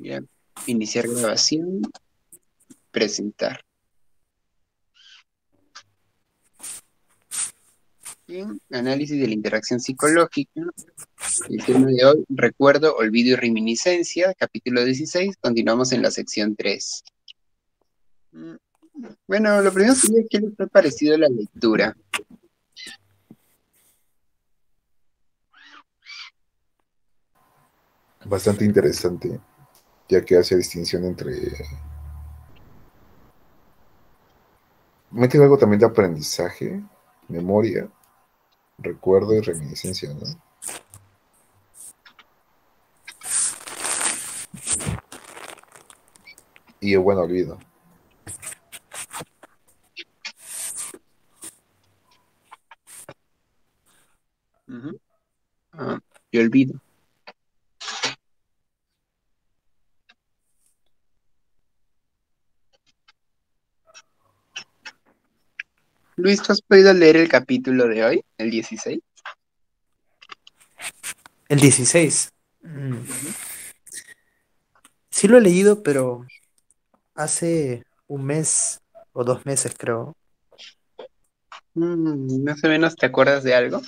Ya. Iniciar grabación, presentar. Bien, análisis de la interacción psicológica. El tema de hoy, recuerdo, olvido y reminiscencia, capítulo 16. Continuamos en la sección 3. Mm, Bueno, lo primero sería, ¿qué les ha parecido la lectura? Bastante interesante, ya que hace distinción entre... Mete algo también de aprendizaje, memoria, recuerdo y reminiscencia, ¿no? Y bueno, olvido. Ujú. Ah, y olvido. Luis, ¿tú has podido leer el capítulo de hoy, el 16? El 16. Ujú. Sí lo he leído, pero hace un mes o 2 meses, creo. Más o menos, ¿te acuerdas de algo?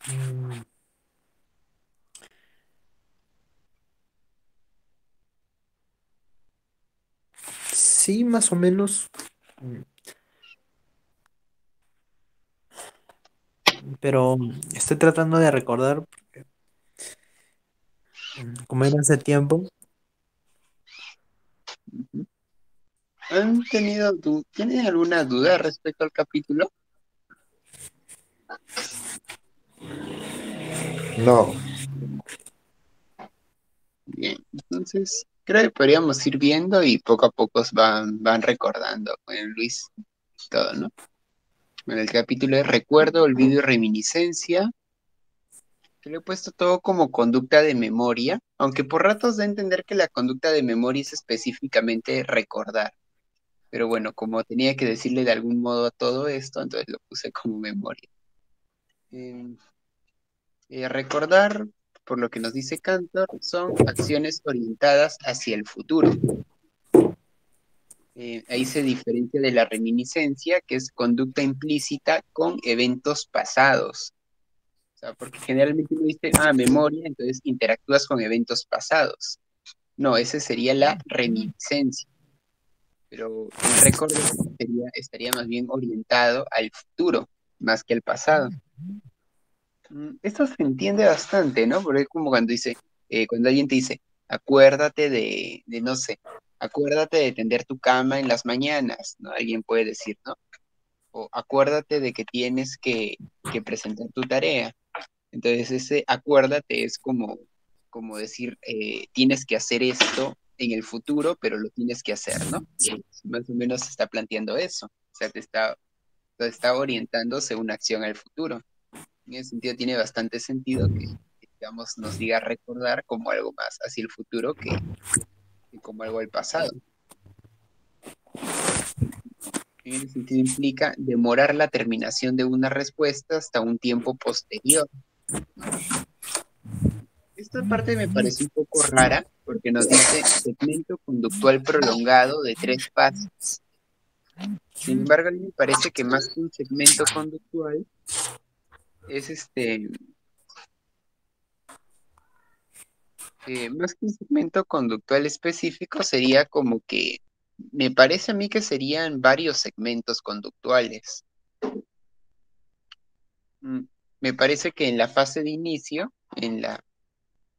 Mm, Sí, más o menos. mm, Pero estoy tratando de recordar, como era hace tiempo. Ujú. ¿Tienen alguna duda respecto al capítulo? No, Bien, entonces creo que podríamos ir viendo y poco a poco van recordando con el Luis todo, ¿no? En el capítulo de recuerdo, olvido y reminiscencia, que le he puesto todo como conducta de memoria, aunque por ratos da a entender que la conducta de memoria es específicamente recordar. Pero bueno, como tenía que decirle de algún modo a todo esto, entonces lo puse como memoria. Eh, Recordar, por lo que nos dice Cantor, son acciones orientadas hacia el futuro. Ahí se diferencia de la reminiscencia, que es conducta implícita con eventos pasados. O sea, porque generalmente uno dice, memoria, entonces interactúas con eventos pasados. No, ese sería la reminiscencia. Pero el recordar estaría más bien orientado al futuro, más que al pasado. Esto se entiende bastante, ¿no? Porque es como cuando alguien te dice, acuérdate no sé, acuérdate de tender tu cama en las mañanas, ¿no? Alguien puede decir, ¿no? O acuérdate de que tienes que presentar tu tarea. Entonces ese acuérdate es como decir, tienes que hacer esto en el futuro, pero lo tienes que hacer, ¿no? Más o menos se está planteando eso. O sea, te está orientándose una acción al futuro. En ese sentido tiene bastante sentido que, digamos, nos diga recordar como algo más hacia el futuro que como algo al pasado. En ese sentido implica demorar la terminación de una respuesta hasta un tiempo posterior. Esta parte me parece un poco rara porque nos dice segmento conductual prolongado de 3 pasos. Sin embargo, a mí me parece que más que un segmento conductual es más que un segmento conductual específico sería como que me parece a mí que serían varios segmentos conductuales. Mm, Me parece que en la fase de inicio,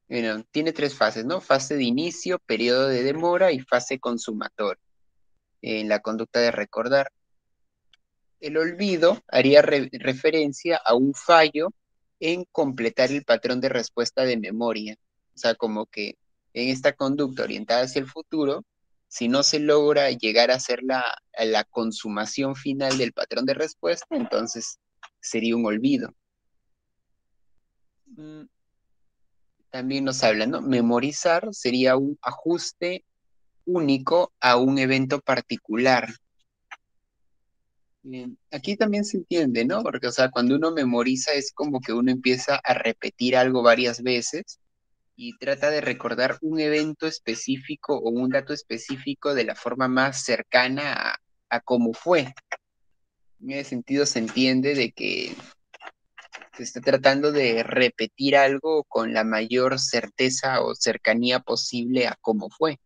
bueno, tiene 3 fases, ¿no? Fase de inicio, periodo de demora y fase consumatoria en la conducta de recordar. El olvido haría referencia a un fallo en completar el patrón de respuesta de memoria. O sea, como que en esta conducta orientada hacia el futuro, si no se logra llegar a hacer a la consumación final del patrón de respuesta, entonces sería un olvido. Mm, También nos habla, ¿no? Memorizar sería un ajuste único a un evento particular. Bien, aquí también se entiende, ¿no? Porque, o sea, cuando uno memoriza es como que uno empieza a repetir algo varias veces y trata de recordar un evento específico o un dato específico de la forma más cercana a cómo fue. En ese sentido se entiende de que se está tratando de repetir algo con la mayor certeza o cercanía posible a cómo fue.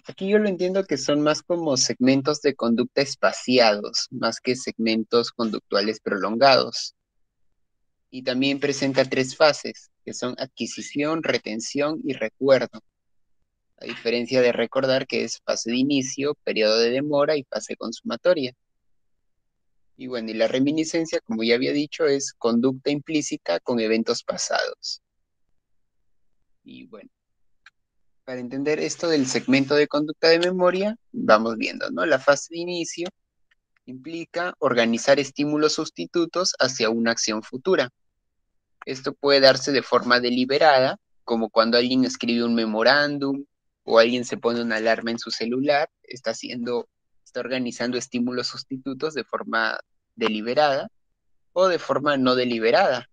Aquí yo lo entiendo que son más como segmentos de conducta espaciados, más que segmentos conductuales prolongados. Y también presenta tres fases, que son adquisición, retención y recuerdo. A diferencia de recordar, que es fase de inicio, periodo de demora y fase consumatoria. Y bueno, y la reminiscencia, como ya había dicho, es conducta implícita con eventos pasados. Y bueno, para entender esto del segmento de conducta de memoria, vamos viendo, ¿no? La fase de inicio implica organizar estímulos sustitutos hacia una acción futura. Esto puede darse de forma deliberada, como cuando alguien escribe un memorándum o alguien se pone una alarma en su celular, está organizando estímulos sustitutos de forma deliberada o de forma no deliberada,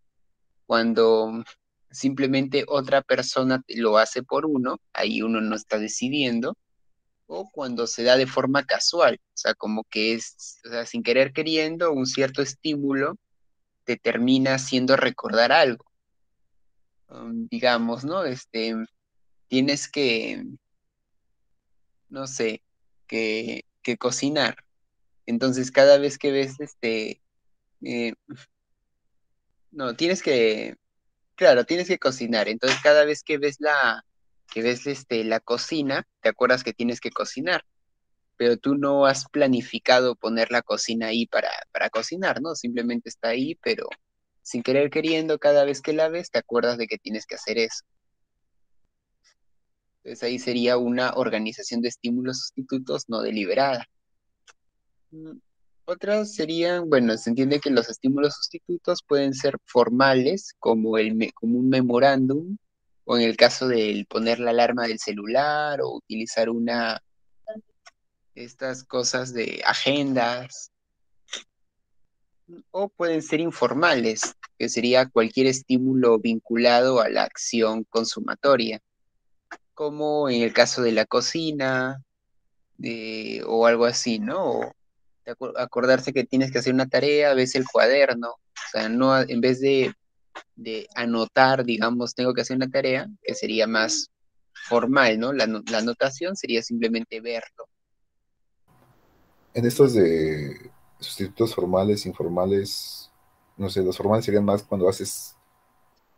cuando simplemente otra persona lo hace por uno, ahí uno no está decidiendo, o cuando se da de forma casual, o sea, como que es, o sea, sin querer queriendo, un cierto estímulo te termina haciendo recordar algo. Digamos, ¿no? Tienes que, no sé, que cocinar. Entonces, cada vez que ves, eh, no, claro, tienes que cocinar. Entonces, cada vez que ves la cocina, te acuerdas que tienes que cocinar, pero tú no has planificado poner la cocina ahí para cocinar, ¿no? Simplemente está ahí, pero sin querer queriendo, cada vez que la ves, te acuerdas de que tienes que hacer eso. Entonces ahí sería una organización de estímulos sustitutos no deliberada. Mm, Otras serían, bueno, se entiende que los estímulos sustitutos pueden ser formales, como, como un memorándum, o en el caso del poner la alarma del celular, o utilizar estas cosas de agendas, o pueden ser informales, que sería cualquier estímulo vinculado a la acción consumatoria, como en el caso de la cocina, o algo así, ¿no? O acordarse que tienes que hacer una tarea, ves el cuaderno, o sea, no, en vez de anotar, digamos, tengo que hacer una tarea, que sería más formal, ¿no? La anotación sería simplemente verlo. En estos de sustitutos formales, informales, no sé, los formales serían más cuando haces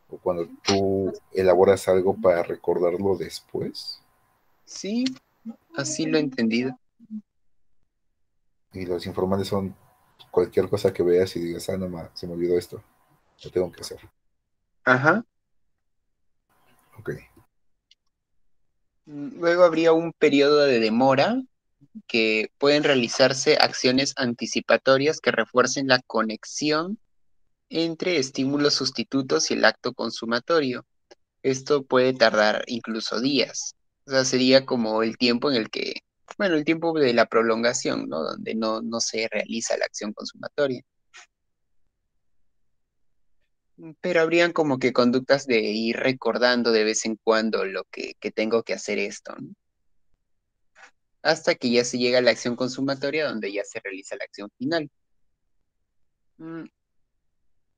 o cuando tú elaboras algo para recordarlo después. Sí, así lo he entendido. Y los informales son cualquier cosa que veas y digas, ah, no, se me olvidó esto, lo tengo que hacer. Ajá. Ok. Luego habría un periodo de demora, que pueden realizarse acciones anticipatorias que refuercen la conexión entre estímulos sustitutos y el acto consumatorio. Esto puede tardar incluso días. O sea, sería como el tiempo en el que, bueno, el tiempo de la prolongación, ¿no? Donde no se realiza la acción consumatoria. Pero habrían como que conductas de ir recordando de vez en cuando lo que tengo que hacer esto, ¿no? Hasta que ya se llega a la acción consumatoria donde ya se realiza la acción final. Mm,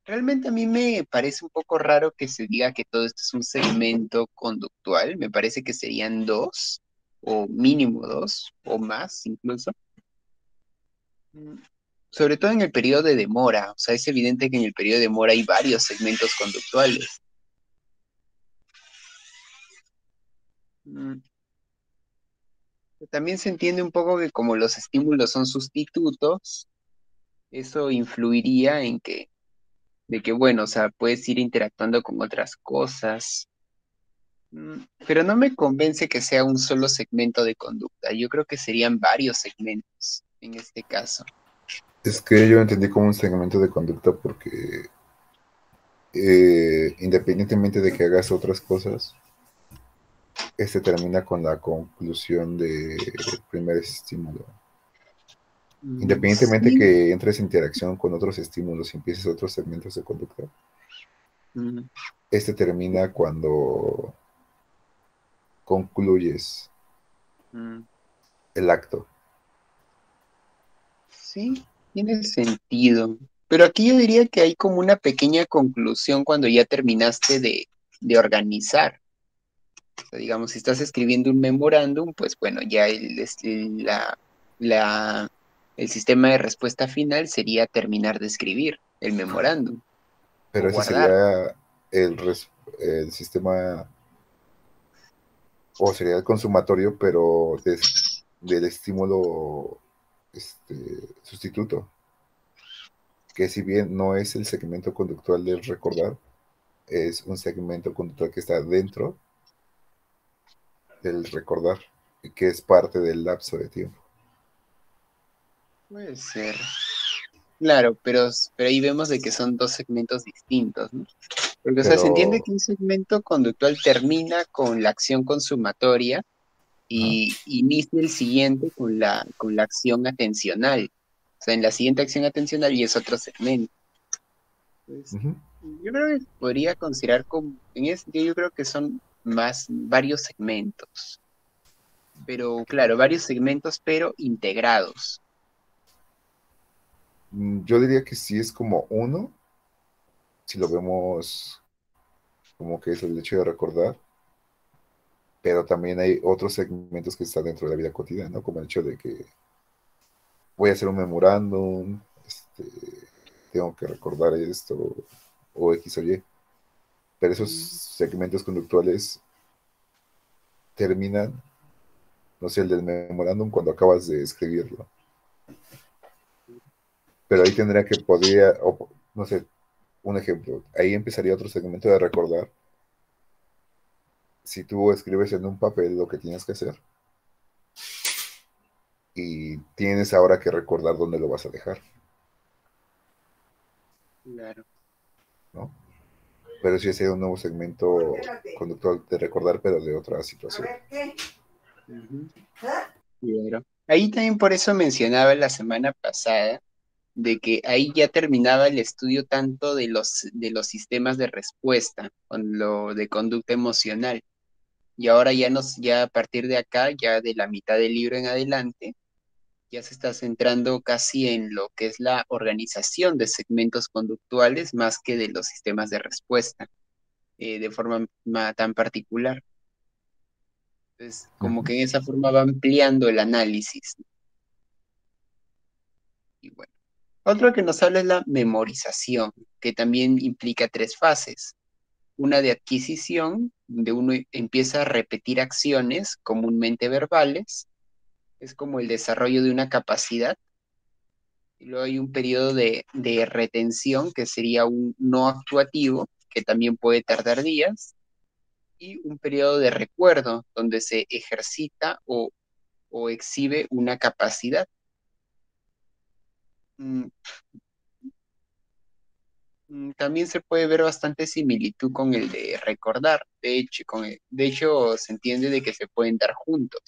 Realmente a mí me parece un poco raro que se diga que todo esto es un segmento conductual. Me parece que serían dos, o mínimo dos, o más incluso. Mm, Sobre todo en el periodo de demora. O sea, es evidente que en el periodo de demora hay varios segmentos conductuales. Mm, También se entiende un poco que como los estímulos son sustitutos, eso influiría de que, bueno, o sea, puedes ir interactuando con otras cosas. Pero no me convence que sea un solo segmento de conducta. Yo creo que serían varios segmentos en este caso. Es que yo entendí como un segmento de conducta porque independientemente de que hagas otras cosas, este termina con la conclusión del primer estímulo. Independientemente Sí. que entres en interacción con otros estímulos y empieces otros segmentos de conducta, Mm, este termina cuando concluyes mm, el acto. sí, tiene sentido. Pero aquí yo diría que hay como una pequeña conclusión cuando ya terminaste de organizar. O sea, digamos, si estás escribiendo un memorándum, pues bueno, ya la, el sistema de respuesta final sería terminar de escribir el memorándum o Pero ese guardar. sería el sistema, o sería el consumatorio, pero del estímulo este, sustituto, que si bien no es el segmento conductual del recordar, es un segmento conductual que está dentro del recordar y que es parte del lapso de tiempo. Puede ser. Claro, pero ahí vemos de que son dos segmentos distintos, ¿no? Porque, o sea, se entiende Pero, que un segmento conductual termina con la acción consumatoria ajá, y inicia el siguiente con la acción atencional. O sea, en la siguiente acción atencional y es otro segmento. Pues, ujú. yo creo que podría considerar como, en ese sentido, yo creo que son más varios segmentos. Pero, claro, varios segmentos, pero integrados. Yo diría que sí es como uno, si lo vemos como que es el hecho de recordar, pero también hay otros segmentos que están dentro de la vida cotidiana, ¿no? Como el hecho de que voy a hacer un memorándum, tengo que recordar esto, o X o Y, pero esos Mm, segmentos conductuales terminan, no sé, el del memorándum cuando acabas de escribirlo, pero ahí tendría que podría, o, no sé, un ejemplo, ahí empezaría otro segmento de recordar. Si tú escribes en un papel lo que tienes que hacer y tienes ahora que recordar dónde lo vas a dejar, claro. ¿no? Pero sí sería un nuevo segmento conductor de recordar, pero de otra situación. Ujú, claro. Ahí también por eso mencionaba la semana pasada de que ahí ya terminaba el estudio tanto de los sistemas de respuesta, con lo de conducta emocional. Y ahora ya a partir de acá, ya de la mitad del libro en adelante, ya se está centrando casi en lo que es la organización de segmentos conductuales más que de los sistemas de respuesta, de forma tan particular. Entonces, como Ujú. que en esa forma va ampliando el análisis. Y bueno, otro que nos habla es la memorización, que también implica tres fases. Una de adquisición, donde uno empieza a repetir acciones comúnmente verbales, es como el desarrollo de una capacidad. Y luego hay un periodo de retención, que sería un no actuativo, que también puede tardar días, y un periodo de recuerdo, donde se ejercita o exhibe una capacidad. Mm, También se puede ver bastante similitud con el de recordar. De hecho, se entiende de que se pueden dar juntos.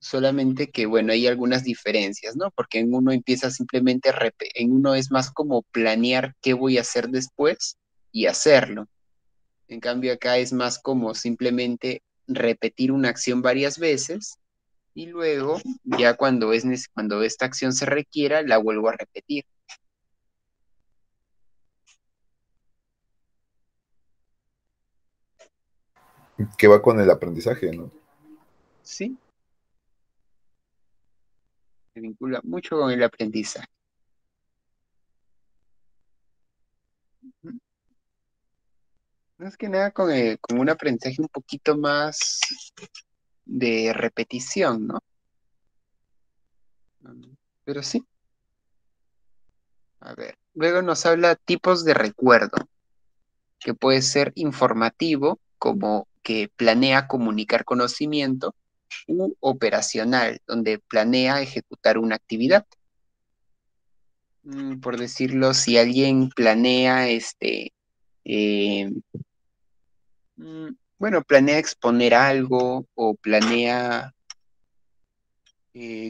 Solamente que, bueno, hay algunas diferencias, ¿no? Porque en uno empieza simplemente, en uno es más como planear qué voy a hacer después y hacerlo. En cambio, acá es más como simplemente repetir una acción varias veces y luego, ya cuando esta acción se requiera, la vuelvo a repetir. Que va con el aprendizaje, ¿no? ¿Sí? Se vincula mucho con el aprendizaje. Más que nada con un aprendizaje un poquito más de repetición, ¿no? Pero sí, a ver. Luego nos habla tipos de recuerdo, que puede ser informativo, como que planea comunicar conocimiento, u operacional, donde planea ejecutar una actividad. Por decirlo, si alguien planea eh, bueno, planea exponer algo o planea,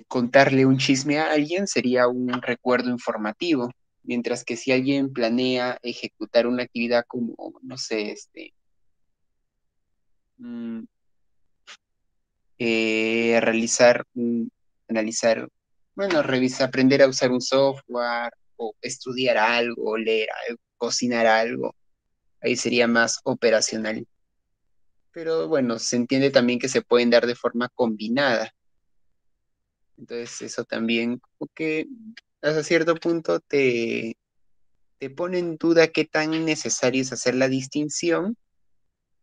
contarle un chisme a alguien sería un recuerdo informativo, mientras que si alguien planea ejecutar una actividad como, no sé, mm, realizar analizar, bueno, revisar, aprender a usar un software, o estudiar algo, o leer algo, cocinar algo, ahí sería más operacional. Pero bueno, se entiende también que se pueden dar de forma combinada. Entonces eso también como que hasta cierto punto te pone en duda qué tan necesario es hacer la distinción,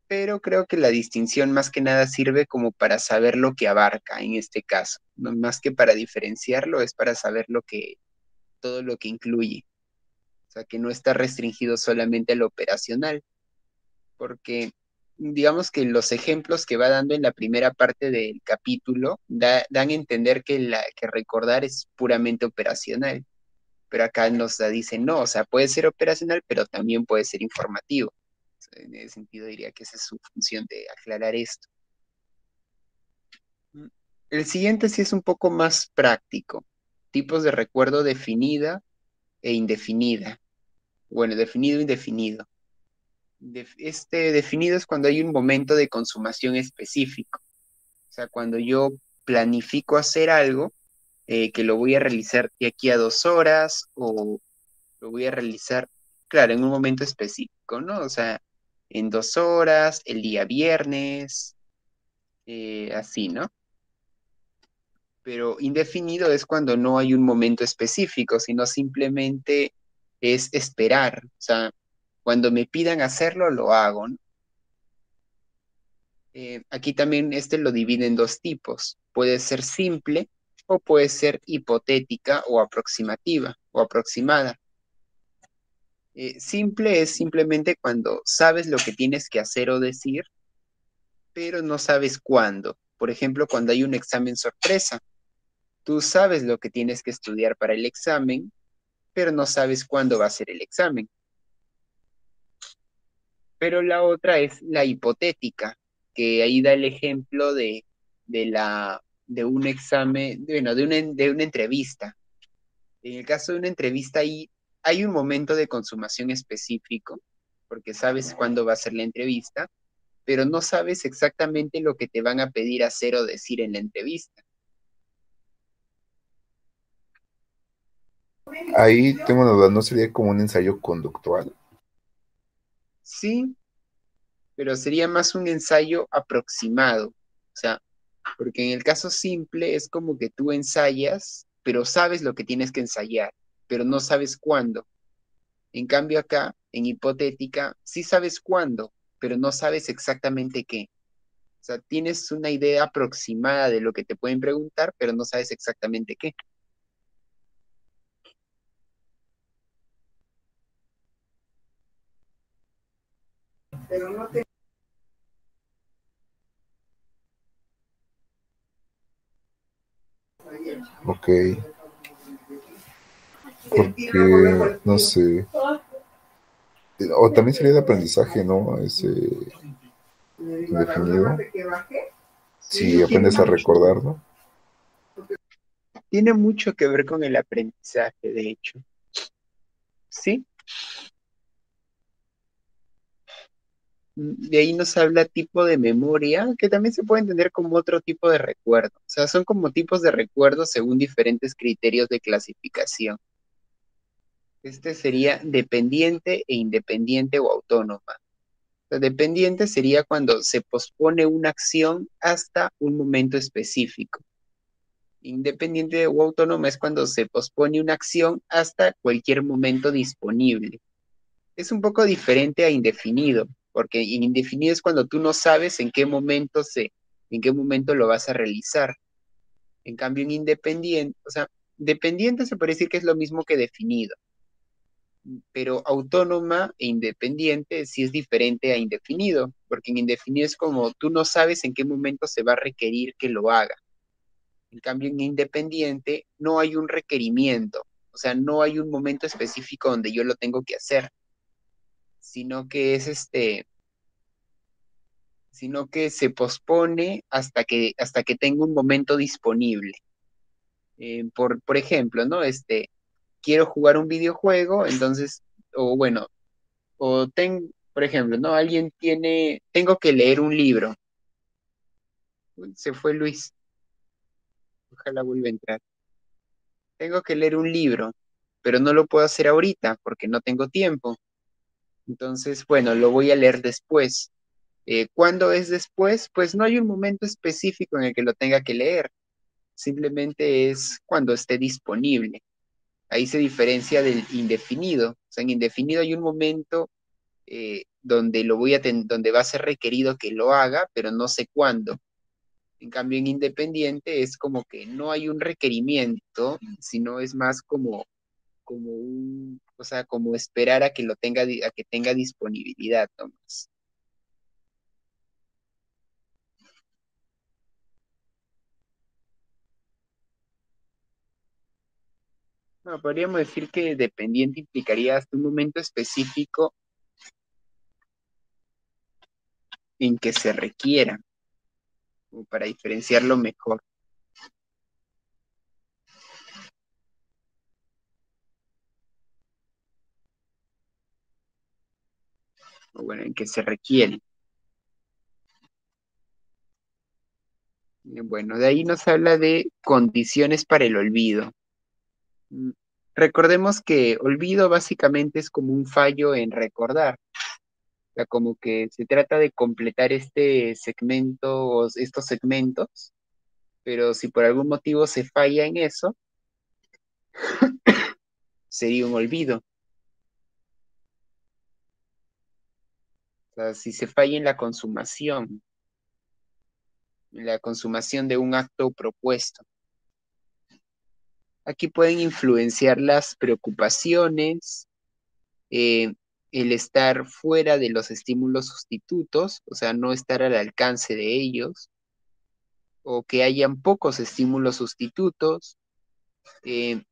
pero creo que la distinción más que nada sirve como para saber lo que abarca en este caso, no más que para diferenciarlo, es para saber todo lo que incluye. O sea, que no está restringido solamente a lo operacional, porque digamos que los ejemplos que va dando en la primera parte del capítulo dan a entender que recordar es puramente operacional, pero acá dice no, o sea, puede ser operacional, pero también puede ser informativo. O sea, en ese sentido diría que esa es su función de aclarar esto. El siguiente sí es un poco más práctico. Tipos de recuerdo definida e indefinida. Bueno, definido e indefinido. Este definido es cuando hay un momento de consumación específico. O sea, cuando yo planifico hacer algo, que lo voy a realizar de aquí a 2 horas, o lo voy a realizar, claro, en un momento específico, ¿no? O sea, en 2 horas, el día viernes, así, ¿no? Pero indefinido es cuando no hay un momento específico, sino simplemente es esperar. O sea, cuando me pidan hacerlo, lo hago, ¿no? Aquí también lo divide en dos tipos. Puede ser simple o puede ser hipotética o aproximativa o aproximada. Simple es simplemente cuando sabes lo que tienes que hacer o decir, pero no sabes cuándo. Por ejemplo, cuando hay un examen sorpresa, tú sabes lo que tienes que estudiar para el examen, pero no sabes cuándo va a ser el examen. Pero la otra es la hipotética, que ahí da el ejemplo de un examen, bueno, de una entrevista. En el caso de una entrevista, ahí hay un momento de consumación específico, porque sabes cuándo va a ser la entrevista, pero no sabes exactamente lo que te van a pedir hacer o decir en la entrevista. Ahí tengo una duda, ¿no sería como un ensayo conductual? Sí, pero sería más un ensayo aproximado. O sea, porque en el caso simple es como que tú ensayas, pero sabes lo que tienes que ensayar, pero no sabes cuándo. En cambio acá, en hipotética, sí sabes cuándo, pero no sabes exactamente qué. O sea, tienes una idea aproximada de lo que te pueden preguntar, pero no sabes exactamente qué. Ok, porque no sé. O también sería de aprendizaje, ¿no? Ese indefinido. Si aprendes a recordar, ¿no? Tiene mucho que ver con el aprendizaje, de hecho. ¿Sí? De ahí nos habla tipo de memoria, que también se puede entender como otro tipo de recuerdo. O sea, son como tipos de recuerdos según diferentes criterios de clasificación. Este sería dependiente e independiente o autónoma. O sea, dependiente sería cuando se pospone una acción hasta un momento específico. Independiente o autónoma es cuando se pospone una acción hasta cualquier momento disponible. Es un poco diferente a indefinido, porque en indefinido es cuando tú no sabes en qué momento lo vas a realizar. En cambio, en independiente, o sea, dependiente se puede decir que es lo mismo que definido, pero autónoma e independiente sí es diferente a indefinido, porque en indefinido es como tú no sabes en qué momento se va a requerir que lo haga. En cambio, en independiente no hay un requerimiento, o sea, no hay un momento específico donde yo lo tengo que hacer, sino que es sino que se pospone hasta que tenga un momento disponible. Por ejemplo, ¿no? Quiero jugar un videojuego, entonces, o bueno, por ejemplo, ¿no? Tengo que leer un libro. Uy, se fue Luis, ojalá vuelva a entrar. Tengo que leer un libro, pero no lo puedo hacer ahorita porque no tengo tiempo. Entonces, bueno, lo voy a leer después. ¿Cuándo es después? Pues no hay un momento específico en el que lo tenga que leer. Simplemente es cuando esté disponible. Ahí se diferencia del indefinido. O sea, en indefinido hay un momento donde donde va a ser requerido que lo haga, pero no sé cuándo. En cambio, en independiente es como que no hay un requerimiento, sino es más o sea, como esperar a que a que tenga disponibilidad, nomás. No, podríamos decir que dependiente implicaría hasta un momento específico en que se requiera, como para diferenciarlo mejor, o bueno, en que se requiere. Bueno, de ahí nos habla de condiciones para el olvido. Mm, Recordemos que olvido básicamente es como un fallo en recordar, o sea, como que se trata de completar este segmento o estos segmentos, pero si por algún motivo se falla en eso, sería un olvido. O sea, si se falla en la consumación de un acto propuesto. Aquí pueden influenciar las preocupaciones, eh, el estar fuera de los estímulos sustitutos, o sea, no estar al alcance de ellos, o que hayan pocos estímulos sustitutos, eh,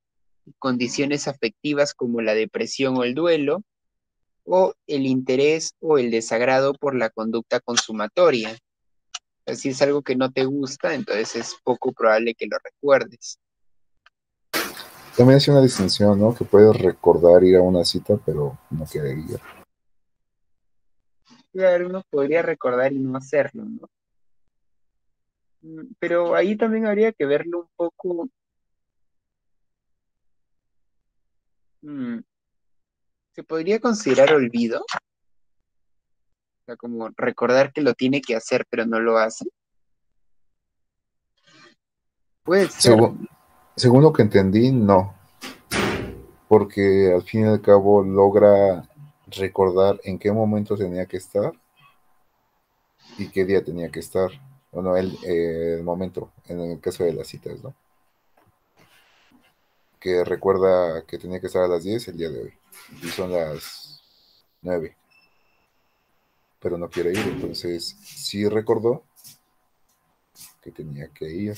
condiciones afectivas como la depresión o el duelo, o el interés o el desagrado por la conducta consumatoria. Si es algo que no te gusta, entonces es poco probable que lo recuerdes. También hace una distinción, ¿no? Que puedes recordar ir a una cita, pero no querer ir. Claro, uno podría recordar y no hacerlo, ¿no? Pero ahí también habría que verlo un poco. mm, ¿Se podría considerar olvido? O sea, como recordar que lo tiene que hacer, pero no lo hace. Puede ser, Según, ¿no? según lo que entendí, no, porque al fin y al cabo logra recordar en qué momento tenía que estar y qué día tenía que estar. Bueno, el momento, en el caso de las citas, ¿no? Que recuerda que tenía que estar a las 10 el día de hoy y son las 9, pero no quiere ir, entonces sí recordó que tenía que ir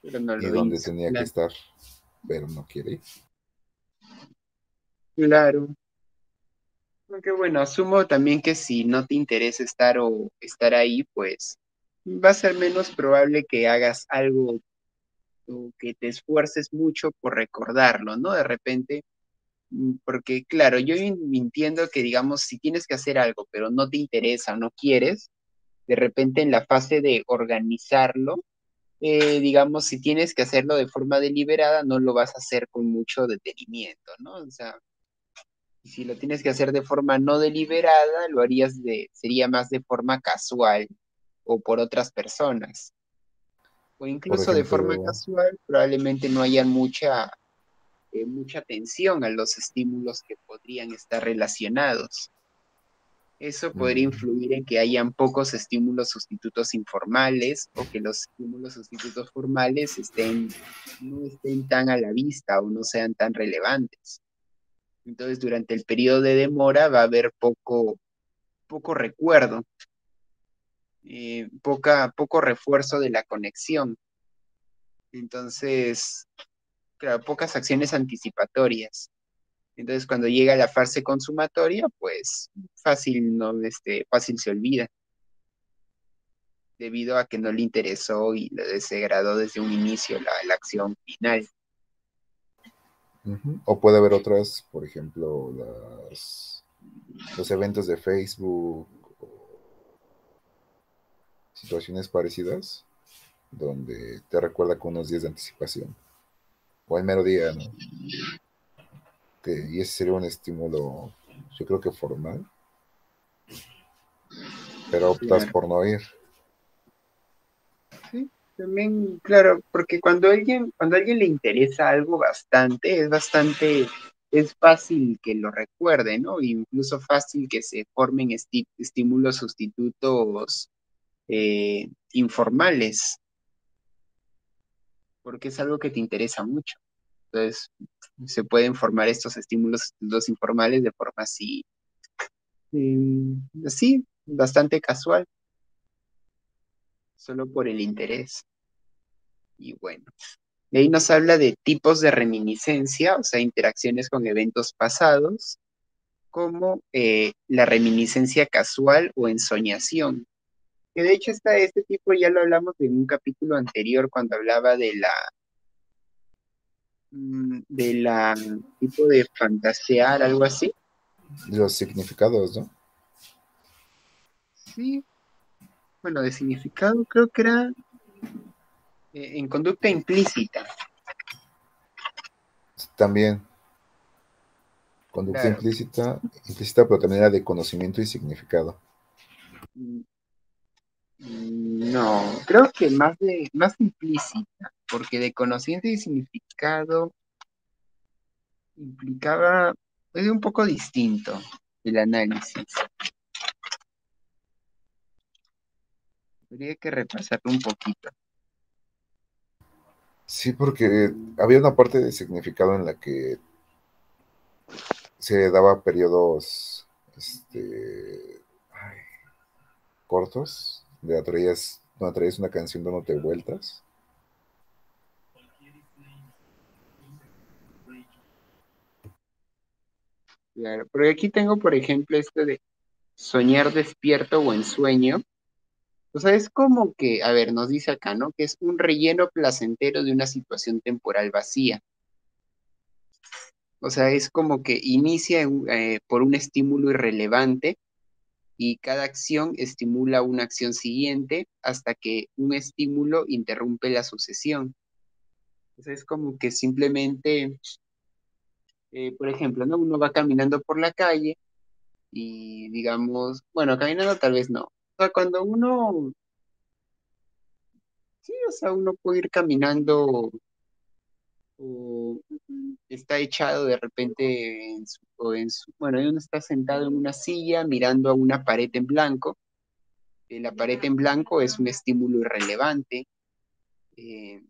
Pero no y lo dónde hizo. tenía que Claro. estar, pero no quiere ir. Claro. Aunque bueno, asumo también que si no te interesa estar o estar ahí, pues va a ser menos probable que hagas algo o que te esfuerces mucho por recordarlo, ¿no? De repente, porque claro, yo entiendo que digamos, si tienes que hacer algo, pero no te interesa o no quieres, de repente en la fase de organizarlo, digamos, si tienes que hacerlo de forma deliberada, no lo vas a hacer con mucho detenimiento, ¿no? O sea, si lo tienes que hacer de forma no deliberada, sería más de forma casual o por otras personas. O Por incluso de forma ejemplo, casual, probablemente no haya mucha atención a los estímulos que podrían estar relacionados. Eso podría mm, influir en que hayan pocos estímulos sustitutos informales o que los estímulos sustitutos formales no estén tan a la vista o no sean tan relevantes. Entonces, durante el periodo de demora va a haber poco recuerdo, poco refuerzo de la conexión. Entonces, claro, pocas acciones anticipatorias. Entonces, cuando llega la fase consumatoria, pues fácil, no, fácil se olvida. debido a que no le interesó y le desagradó desde un inicio la acción final. Ujú. O puede haber otras, por ejemplo, los eventos de Facebook o situaciones parecidas, donde te recuerda con unos días de anticipación, o el mero día, ¿no? Y ese sería un estímulo, yo creo que formal, pero optas Claro. por no ir. Sí, también, claro, porque cuando a alguien le interesa algo bastante, es fácil que lo recuerde, ¿no? Incluso fácil que se formen estímulos sustitutos informales, porque es algo que te interesa mucho. Entonces, se pueden formar estos estímulos sustitutos informales de forma así, bastante casual, solo por el interés. Y bueno. De ahí nos habla de tipos de reminiscencia, o sea, interacciones con eventos pasados, como la reminiscencia casual o ensoñación. Que de hecho este tipo ya lo hablamos en un capítulo anterior cuando hablaba de la tipo de fantasear, algo así. Los significados, ¿no? Sí, bueno, de significado creo que era en conducta implícita. También conducta Claro. implícita, pero también era de conocimiento y significado. Mm, No, creo que más implícita, porque de conocimiento y significado implicaba, es un poco distinto el análisis. Habría que repasarlo un poquito. Sí, porque había una parte de significado en la que se daba periodos ay, cortos, donde traías una canción dándote vueltas. Claro, porque aquí tengo, por ejemplo, esto de soñar despierto o en sueño. O sea, es como que, a ver, nos dice acá, ¿no? Que es un relleno placentero de una situación temporal vacía. O sea, es como que inicia por un estímulo irrelevante y cada acción estimula una acción siguiente hasta que un estímulo interrumpe la sucesión. Entonces es como que simplemente, por ejemplo, ¿no? Uno va caminando por la calle y digamos, bueno, caminando tal vez no. O sea, cuando uno, sí, o sea, uno puede ir caminando o está echado de repente bueno, uno está sentado en una silla mirando a una pared en blanco. La pared en blanco es un estímulo irrelevante eh,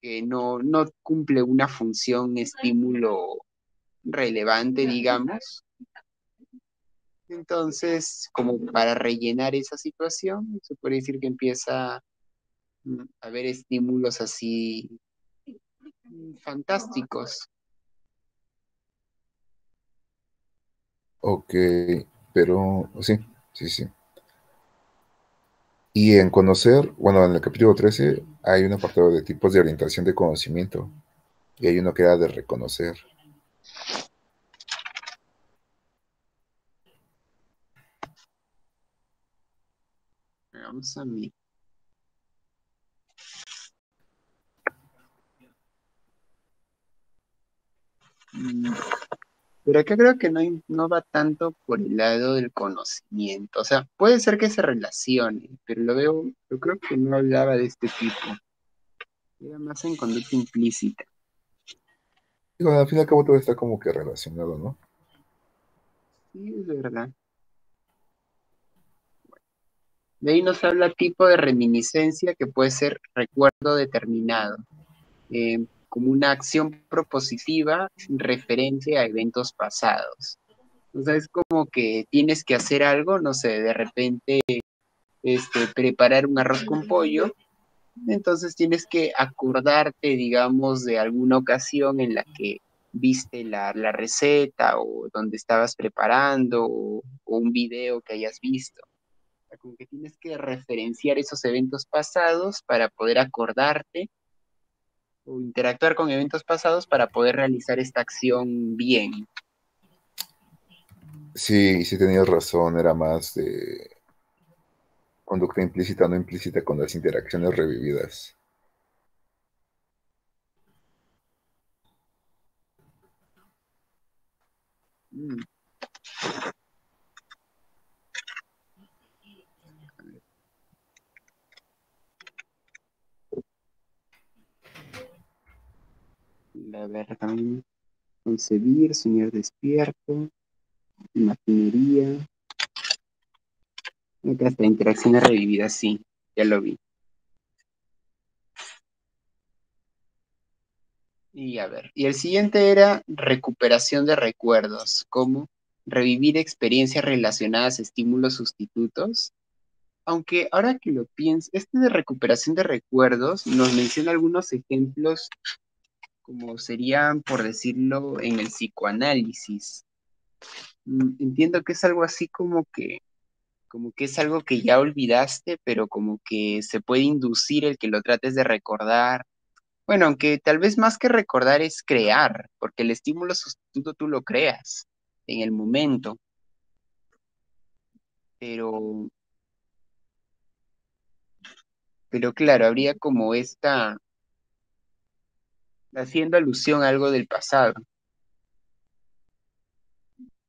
que no cumple una función estímulo relevante, digamos. Entonces, como para rellenar esa situación, se puede decir que empieza a haber estímulos así fantásticos. Ok, pero sí, sí, sí. Y en conocer, bueno, en el capítulo 13 hay un apartado de tipos de orientación de conocimiento y hay uno que era de reconocer. Vamos a mí. Mm, Pero acá creo que no va tanto por el lado del conocimiento. O sea, puede ser que se relacione, pero yo creo que no hablaba de este tipo. Era más en conducta implícita. Digo, al fin y al cabo todo está como que relacionado, ¿no? Sí, es verdad. De ahí nos habla tipo de reminiscencia que puede ser recuerdo determinado, como una acción propositiva referente a eventos pasados. O sea, es como que tienes que hacer algo, no sé, de repente preparar un arroz con pollo, entonces tienes que acordarte, digamos, de alguna ocasión en la que viste la receta o donde estabas preparando o un video que hayas visto. sea, como que tienes que referenciar esos eventos pasados para poder acordarte o interactuar con eventos pasados para poder realizar esta acción bien. Sí, sí tenías razón, era más de conducta implícita o no implícita con las interacciones revividas. Mm, a ver, también concebir, soñar despierto, imaginería. Acá está, interacciones revividas, sí, ya lo vi. Y a ver, y el siguiente era recuperación de recuerdos, como revivir experiencias relacionadas a estímulos sustitutos. Aunque ahora que lo pienso, este de recuperación de recuerdos nos menciona algunos ejemplos, como serían, por decirlo, en el psicoanálisis. Entiendo que es algo así como que es algo que ya olvidaste, pero como que se puede inducir el que lo trates de recordar. Bueno, aunque tal vez más que recordar es crear, porque el estímulo sustituto tú lo creas en el momento, pero, pero claro, habría como esta, haciendo alusión a algo del pasado,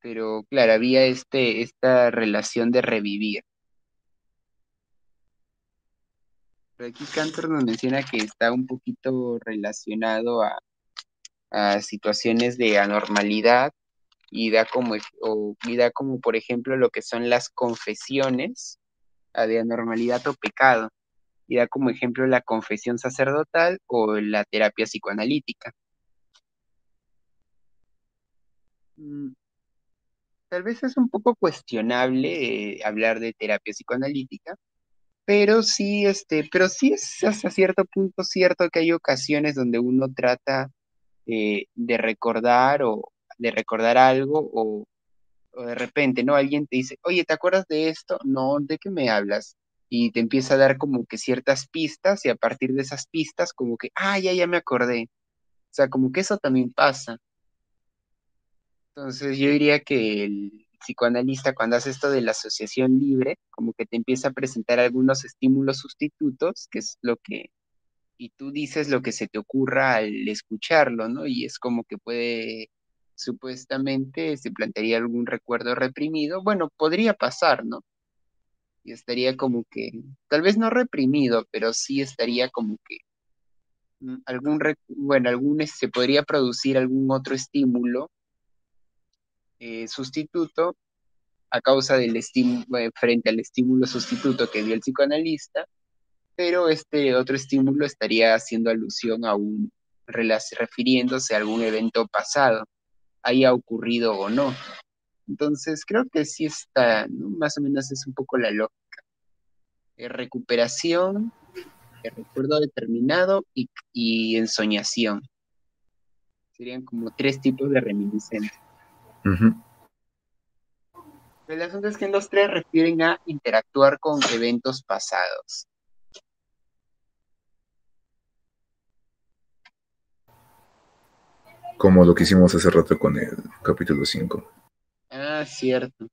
pero claro, había esta relación de revivir. Pero aquí Cantor nos menciona que está un poquito relacionado a situaciones de anormalidad y da como, por ejemplo, lo que son las confesiones de anormalidad o pecado. Y da como ejemplo la confesión sacerdotal o la terapia psicoanalítica. Mm, Tal vez es un poco cuestionable hablar de terapia psicoanalítica, pero sí es hasta cierto punto cierto que hay ocasiones donde uno trata de recordar algo o de repente, ¿no? Alguien te dice, oye, ¿te acuerdas de esto? No, ¿de qué me hablas? Y te empieza a dar como que ciertas pistas y a partir de esas pistas como que, ya me acordé. O sea, como que eso también pasa. Entonces yo diría que el psicoanalista cuando hace esto de la asociación libre, como que te empieza a presentar algunos estímulos sustitutos, que es lo que, y tú dices lo que se te ocurra al escucharlo, ¿no? Y es como que puede, supuestamente, se plantearía algún recuerdo reprimido. Bueno, podría pasar, ¿no? Y estaría como que, tal vez no reprimido, pero sí estaría como que se podría producir algún otro estímulo sustituto a causa del estímulo, frente al estímulo sustituto que dio el psicoanalista, pero este otro estímulo estaría haciendo alusión a refiriéndose a algún evento pasado, haya ocurrido o no. Entonces, creo que sí está, ¿no? Más o menos es un poco la lógica. Recuperación, recuerdo determinado y ensoñación. Serían como tres tipos de reminiscencia. Ujú. El asunto es que los tres refieren a interactuar con eventos pasados. Como lo que hicimos hace rato con el capítulo 5. Cierto.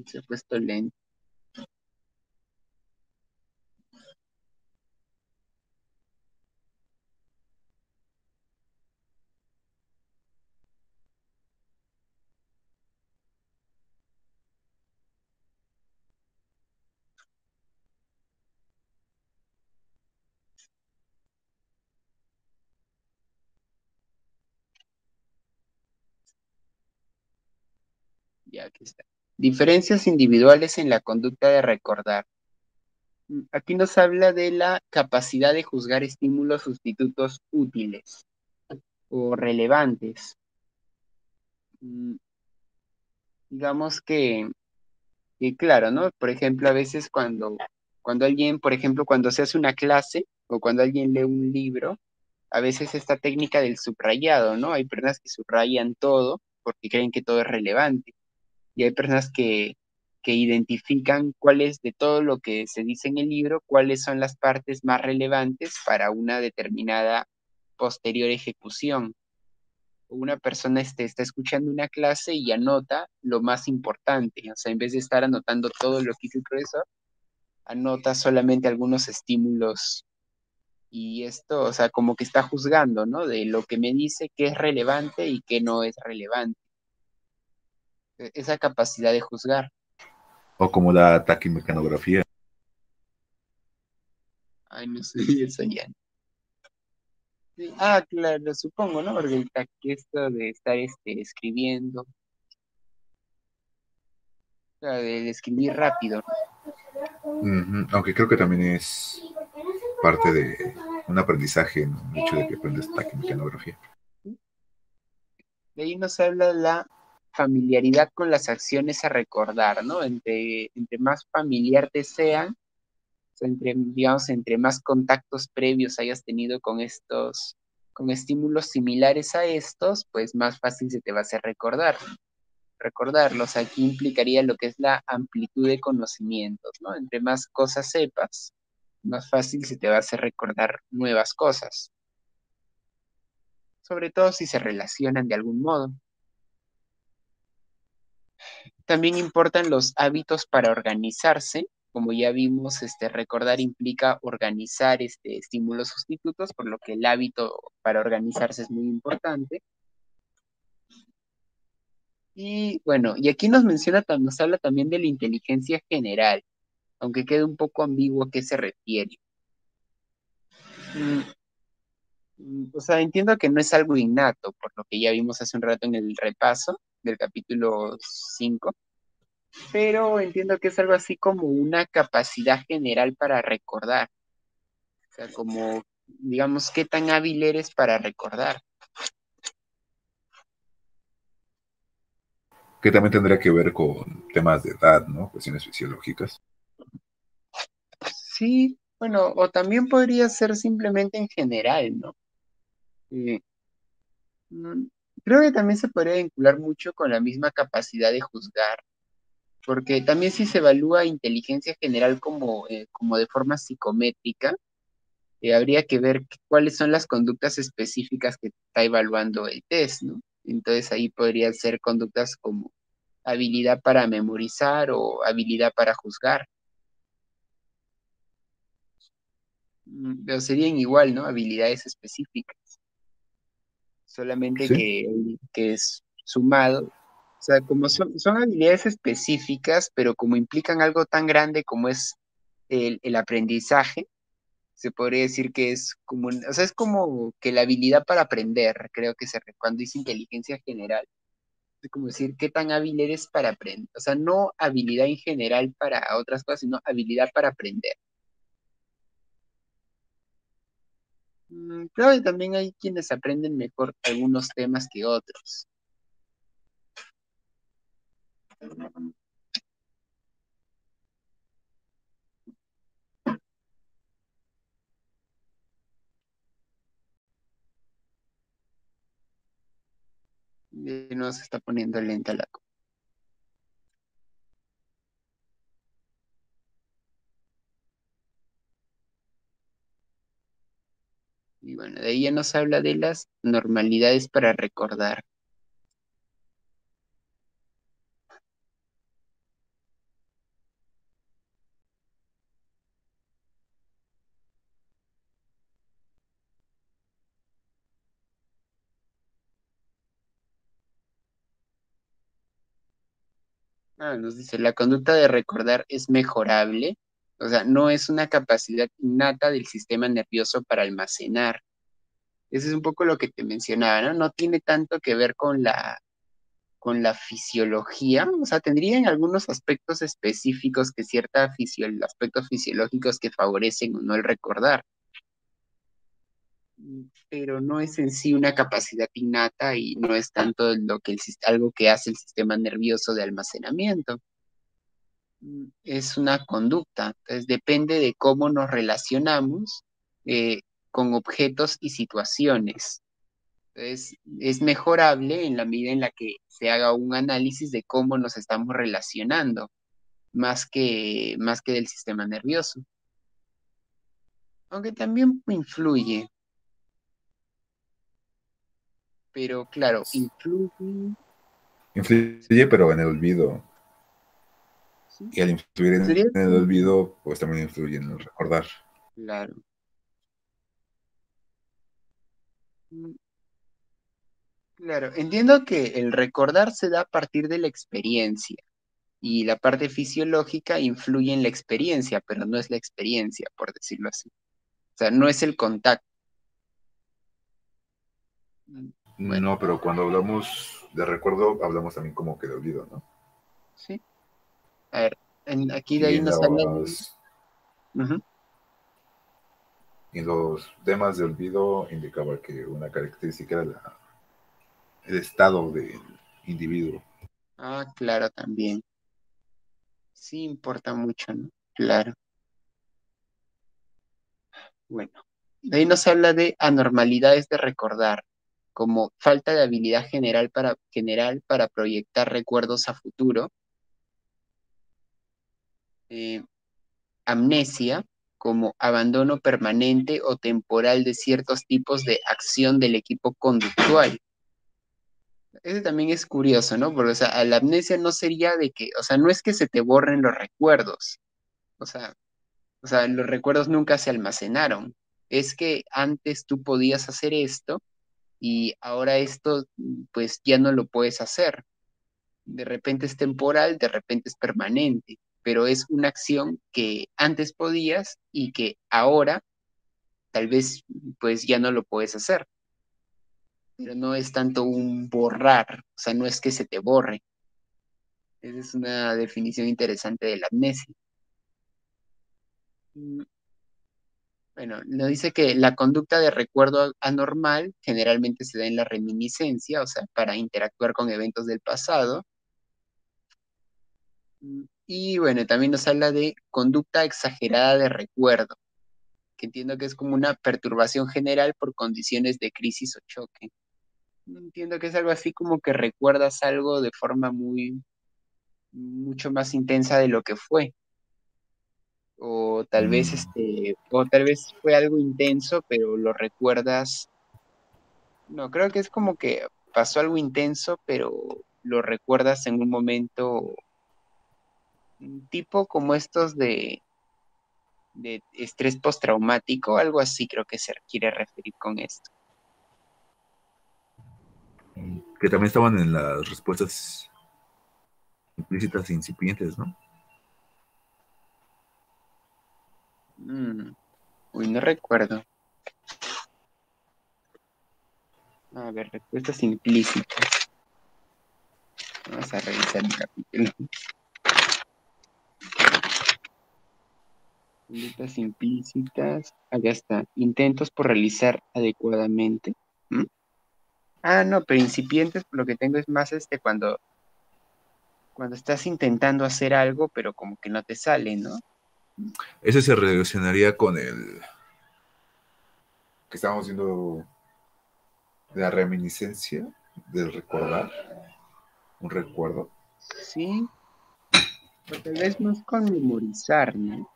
Se ha puesto lento. Ya aquí está. Diferencias individuales en la conducta de recordar. Aquí nos habla de la capacidad de juzgar estímulos sustitutos útiles o relevantes. Mm, Digamos que claro, ¿no? Por ejemplo, a veces cuando alguien, por ejemplo, cuando se hace una clase, o cuando alguien lee un libro, a veces esta técnica del subrayado, ¿no? Hay personas que subrayan todo porque creen que todo es relevante. Y hay personas que identifican cuáles de todo lo que se dice en el libro, cuáles son las partes más relevantes para una determinada posterior ejecución. Una persona está escuchando una clase y anota lo más importante, o sea, en vez de estar anotando todo lo que dice el profesor, anota solamente algunos estímulos y esto, o sea, como que está juzgando, ¿no? De lo que me dice qué es relevante y qué no es relevante. Esa capacidad de juzgar. O como la taquimecanografía. Ay, no sé, eso ya. Sí. Ah, claro, supongo, ¿no? Porque esto de estar escribiendo, claro, de escribir rápido, ¿no? Ujú. Aunque creo que también es parte de un aprendizaje, ¿no? El hecho de que aprendes taquimecanografía. De ahí nos habla la familiaridad con las acciones a recordar, ¿no? Entre más familiar te sean, o sea, digamos, entre más contactos previos hayas tenido con estímulos similares a estos, pues más fácil se te va a hacer recordarlos. Aquí implicaría lo que es la amplitud de conocimientos, ¿no? Entre más cosas sepas, más fácil se te va a hacer recordar nuevas cosas, sobre todo si se relacionan de algún modo. También importan los hábitos para organizarse. Como ya vimos, recordar implica organizar estímulos sustitutos, por lo que el hábito para organizarse es muy importante. Y bueno, y aquí nos habla también de la inteligencia general, aunque quede un poco ambiguo a qué se refiere. Mm, o sea, entiendo que no es algo innato, por lo que ya vimos hace un rato en el repaso del capítulo 5, pero entiendo que es algo así como una capacidad general para recordar. O sea, como, digamos, qué tan hábil eres para recordar. Que también tendría que ver con temas de edad, ¿no? Cuestiones fisiológicas. Sí, bueno, o también podría ser simplemente en general, ¿no? Eh, mm, Creo que también se podría vincular mucho con la misma capacidad de juzgar, porque también si se evalúa inteligencia general como de forma psicométrica, habría que ver cuáles son las conductas específicas que está evaluando el test, ¿no? Entonces ahí podrían ser conductas como habilidad para memorizar o habilidad para juzgar. Pero serían igual, ¿no? Habilidades específicas, solamente Sí, que es sumado. O sea, como son habilidades específicas, pero como implican algo tan grande como es el aprendizaje, se podría decir que es como, o sea, es como que la habilidad para aprender, creo que cuando dice inteligencia general, es como decir qué tan hábil eres para aprender. O sea, no habilidad en general para otras cosas, sino habilidad para aprender. Creo que también hay quienes aprenden mejor algunos temas que otros. Y no se está poniendo lenta la cosa. Y bueno, de ahí ya nos habla de las normalidades para recordar. Nos dice, la conducta de recordar es mejorable, o sea, no es una capacidad innata del sistema nervioso para almacenar. Ese es un poco lo que te mencionaba, ¿no? No tiene tanto que ver con la fisiología, o sea, tendrían algunos aspectos específicos que aspectos fisiológicos que favorecen o no el recordar, pero no es en sí una capacidad innata y no es tanto algo que hace el sistema nervioso de almacenamiento. Es una conducta, entonces depende de cómo nos relacionamos eh, con objetos y situaciones. Entonces, es mejorable en la medida en la que se haga un análisis de cómo nos estamos relacionando, más que del sistema nervioso. Aunque también influye, pero claro, influye, Influye, pero en el olvido. ¿sí? Y al influir Sería en el como, olvido, pues también influye en el recordar. claro. Mm, claro, entiendo que el recordar se da a partir de la experiencia y la parte fisiológica influye en la experiencia, pero no es la experiencia, por decirlo así. O sea, no es el contacto. Bueno, No, pero cuando hablamos de recuerdo, hablamos también como que de olvido, ¿no? sí. A ver, aquí de Y ahí en nos habla de... los, Ujú. en los temas de olvido indicaba que una característica era el estado del individuo. Ah, claro, también. Sí importa mucho, ¿no? Claro. Bueno, de ahí nos habla de anormalidades de recordar, como falta de habilidad general para proyectar recuerdos a futuro, eh, amnesia, como abandono permanente o temporal de ciertos tipos de acción del equipo conductual. Ese también es curioso, ¿no? Porque, o sea, la amnesia no sería de que, o sea, no es que se te borren los recuerdos, o sea, los recuerdos nunca se almacenaron. Es que antes tú podías hacer esto y ahora esto, pues ya no lo puedes hacer. De repente es temporal, de repente es permanente, pero es una acción que antes podías y que ahora tal vez pues ya no lo puedes hacer. Pero no es tanto un borrar, o sea, no es que se te borre. Esa es una definición interesante de la amnesia. Mm, bueno, nos dice que la conducta de recuerdo anormal generalmente se da en la reminiscencia, o sea, para interactuar con eventos del pasado. Y bueno, también nos habla de conducta exagerada de recuerdo, que entiendo que es como una perturbación general por condiciones de crisis o choque. Entiendo que es algo así como que recuerdas algo de forma mucho más intensa de lo que fue. Mm, O tal vez fue algo intenso, pero lo recuerdas. No, creo que es como que pasó algo intenso, pero lo recuerdas en un momento tipo como estos de estrés postraumático, algo así creo que se quiere referir con esto. que también estaban en las respuestas implícitas e incipientes, ¿no? Mm, uy, no recuerdo. A ver, respuestas implícitas. Vamos a revisar el capítulo. Conductas implícitas. Allá está. Intentos por realizar adecuadamente. ¿Mm? Ah, no, pero incipientes, por lo que tengo es más cuando estás intentando hacer algo, pero como que no te sale, ¿no? Ese se relacionaría con el que estábamos viendo, la reminiscencia del recordar, un recuerdo. Sí, o tal vez más con memorizar, ¿no?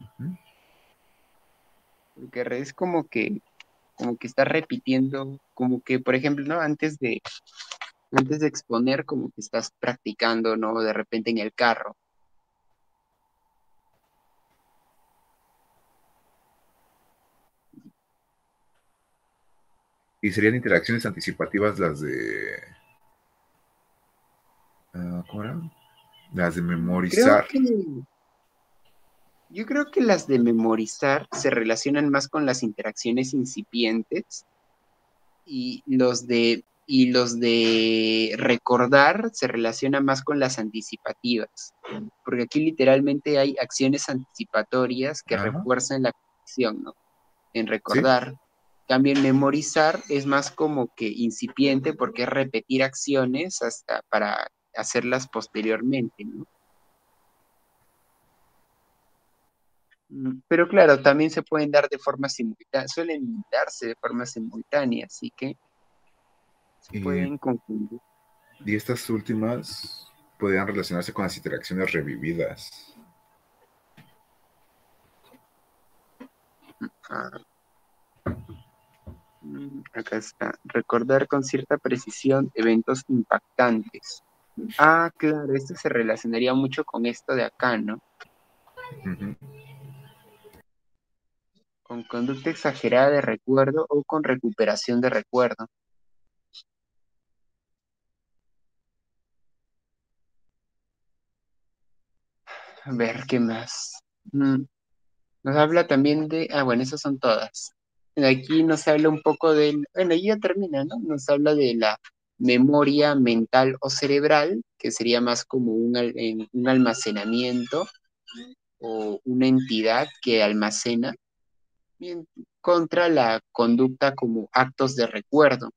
Ujú. Porque es como que estás repitiendo, como que, por ejemplo, ¿no? Antes de exponer, como que estás practicando, ¿no? De repente en el carro. Y serían interacciones anticipativas las de, ¿cómo eran? Las de Creo memorizar. que, yo creo que las de memorizar se relacionan más con las interacciones incipientes y los de recordar se relacionan más con las anticipativas. Porque aquí literalmente hay acciones anticipatorias que Ajá. refuerzan la acción, ¿no? En ¿Sí? recordar. También memorizar es más como que incipiente porque es repetir acciones hasta para hacerlas posteriormente, ¿no? Pero claro, también se pueden dar de forma simultánea, suelen darse de forma simultánea, así que se Y, pueden confundir. y estas últimas podrían relacionarse con las interacciones revividas. Ah, acá está. Recordar con cierta precisión eventos impactantes. Ah, claro, esto se relacionaría mucho con esto de acá, ¿no? Ujú. Con conducta exagerada de recuerdo o con recuperación de recuerdo. A ver, ¿qué más? Nos habla también de, bueno, esas son todas. Aquí nos habla un poco del, bueno, ahí ya termina, ¿no? Nos habla de la memoria mental o cerebral, que sería más como un almacenamiento o una entidad que almacena, bien, contra la conducta como actos de recuerdo.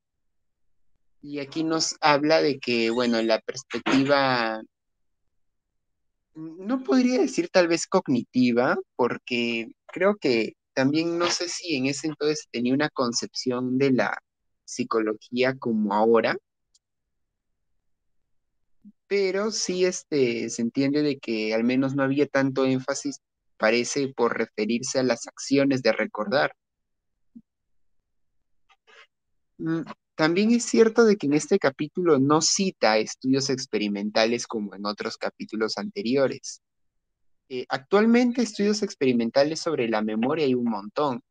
Y aquí nos habla de que, bueno, la perspectiva, no podría decir tal vez cognitiva, porque creo que también no sé si en ese entonces tenía una concepción de la psicología como ahora, pero sí se entiende de que al menos no había tanto énfasis, parece, por referirse a las acciones de recordar. Mm, También es cierto de que en este capítulo no cita estudios experimentales como en otros capítulos anteriores. Actualmente estudios experimentales sobre la memoria hay un montón,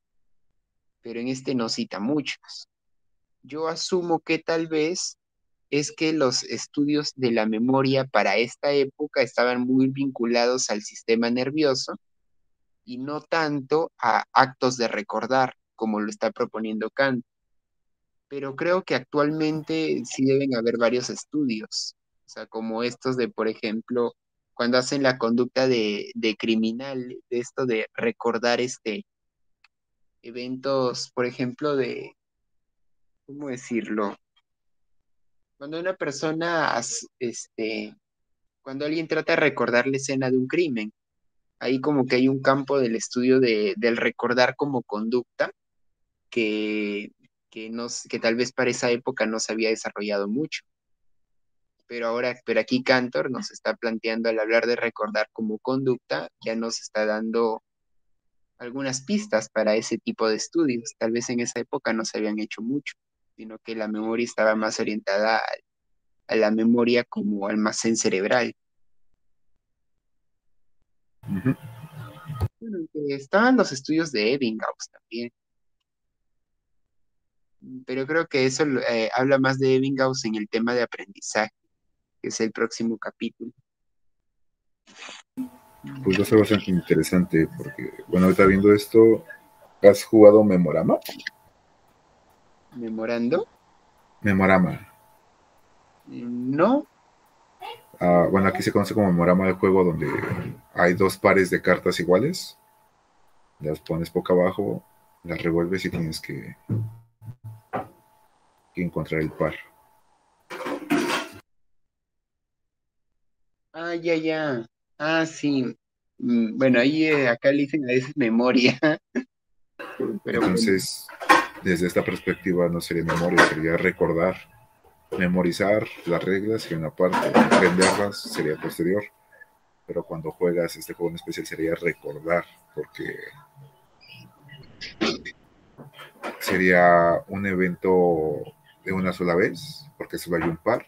pero en este no cita muchos. Yo asumo que tal vez es que los estudios de la memoria para esta época estaban muy vinculados al sistema nervioso y no tanto a actos de recordar, como lo está proponiendo Kant. Pero creo que actualmente sí deben haber varios estudios, o sea, como estos de, por ejemplo, cuando hacen la conducta de criminal, de esto de recordar eventos, por ejemplo, de, ¿cómo decirlo? Cuando una persona, cuando alguien trata de recordar la escena de un crimen, ahí como que hay un campo del estudio del recordar como conducta que, que tal vez para esa época no se había desarrollado mucho. Pero aquí Cantor nos está planteando al hablar de recordar como conducta, ya nos está dando algunas pistas para ese tipo de estudios. Tal vez en esa época no se habían hecho mucho, sino que la memoria estaba más orientada a la memoria como almacén cerebral. Ujú. Bueno, que estaban los estudios de Ebbinghaus también, pero creo que eso habla más de Ebbinghaus en el tema de aprendizaje, que es el próximo capítulo. Pues va a ser bastante interesante porque, bueno, ahorita viendo esto, ¿has jugado Memorama? Memorando. Memorama. No. Bueno, aquí se conoce como Memorama el juego donde hay dos pares de cartas iguales, las pones boca abajo, las revuelves y tienes que encontrar el par. Ah, ya, ya. Ah, sí. Bueno, ahí acá le dicen a veces memoria, pero bueno, Entonces, desde esta perspectiva no sería memoria, sería recordar. Memorizar las reglas sería una parte, aprenderlas sería posterior, pero cuando juegas este juego en especial sería recordar, porque sería un evento de una sola vez, porque solo hay un par,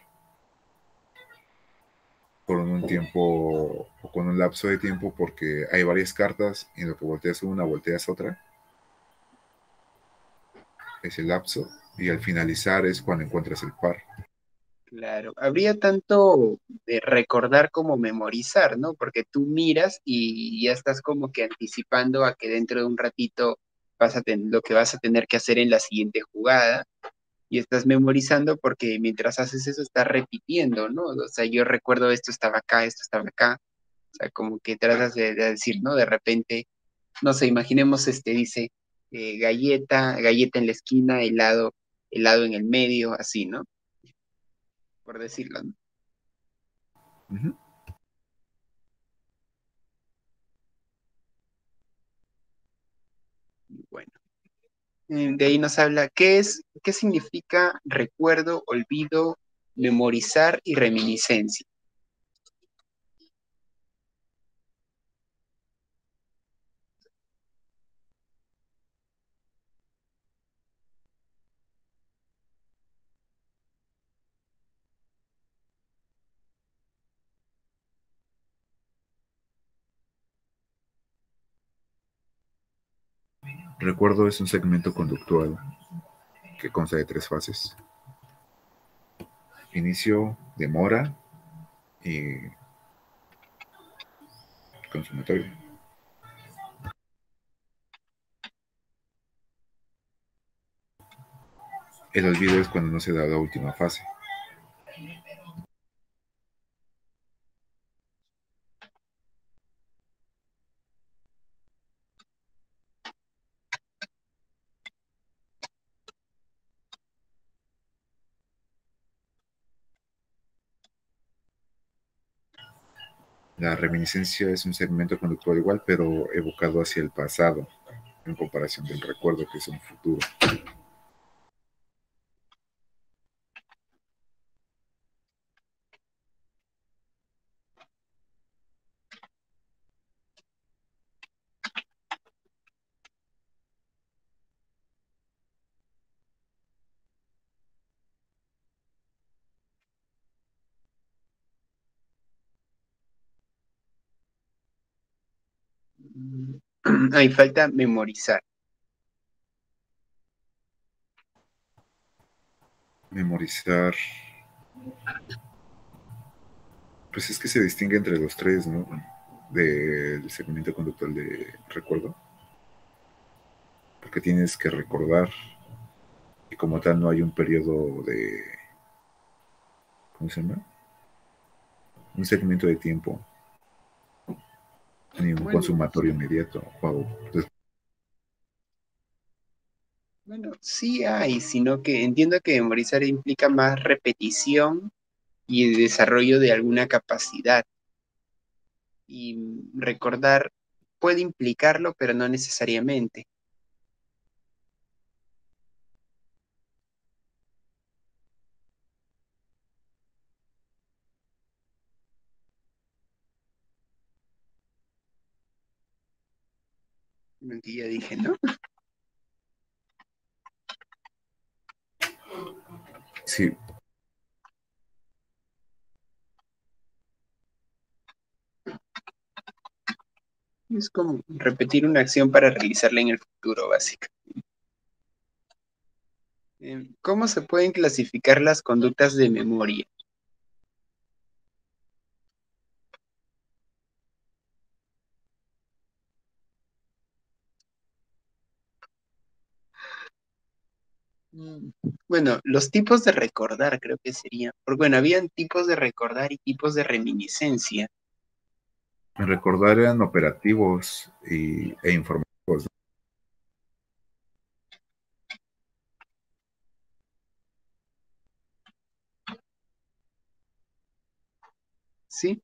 con un tiempo o con un lapso de tiempo, porque hay varias cartas y en lo que volteas una, volteas otra, es el lapso, y al finalizar es cuando encuentras el par. claro. Habría tanto de recordar como memorizar, ¿no? Porque tú miras y ya estás como que anticipando a que dentro de un ratito lo que vas a tener que hacer en la siguiente jugada y estás memorizando porque mientras haces eso estás repitiendo, ¿no? O sea, yo recuerdo esto estaba acá, o sea, como que tratas de decir, ¿no? De repente, no sé, imaginemos, dice, galleta en la esquina, helado en el medio, así, ¿no? Por decirlo, ¿no? Uh -huh. Bueno, de ahí nos habla qué significa recuerdo, olvido, memorizar y reminiscencia. Recuerdo es un segmento conductual que consta de tres fases: inicio, demora y consumatorio. El olvido es cuando no se da la última fase. La reminiscencia es un segmento conductual igual, pero evocado hacia el pasado, en comparación del recuerdo, que es un futuro. Ahí falta memorizar. Memorizar, pues es que se distingue entre los tres, ¿no? Del segmento conductual de recuerdo, porque tienes que recordar y como tal no hay un periodo de, ¿cómo se llama? Un segmento de tiempo, ni un Bueno, consumatorio inmediato. Wow. Entonces, bueno, sí hay, sino que entiendo que memorizar implica más repetición y el desarrollo de alguna capacidad. Y recordar puede implicarlo, pero no necesariamente. Lo que ya dije, ¿no? sí, Es como repetir una acción para realizarla en el futuro, básicamente. ¿Cómo se pueden clasificar las conductas de memoria? Mm, Bueno, los tipos de recordar creo que serían, porque bueno, habían tipos de recordar y tipos de reminiscencia, recordar eran operativos e informativos. ¿sí?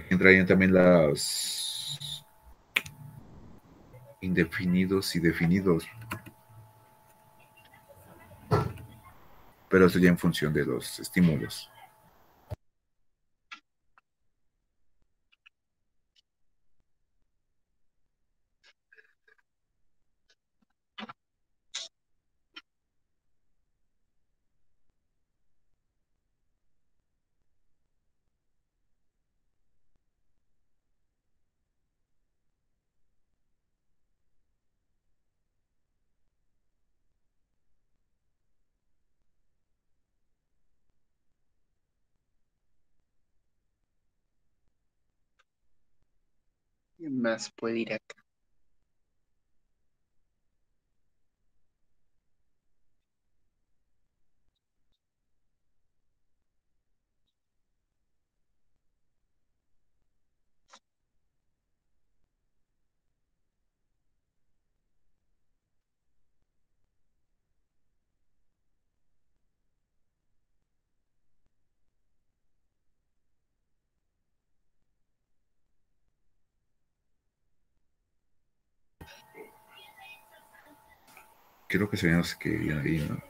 Entrarían también los indefinidos y definidos, pero eso ya en función de los estímulos. ¿Qué más puede ir acá? Creo que serían los que vivían ahí, ¿no?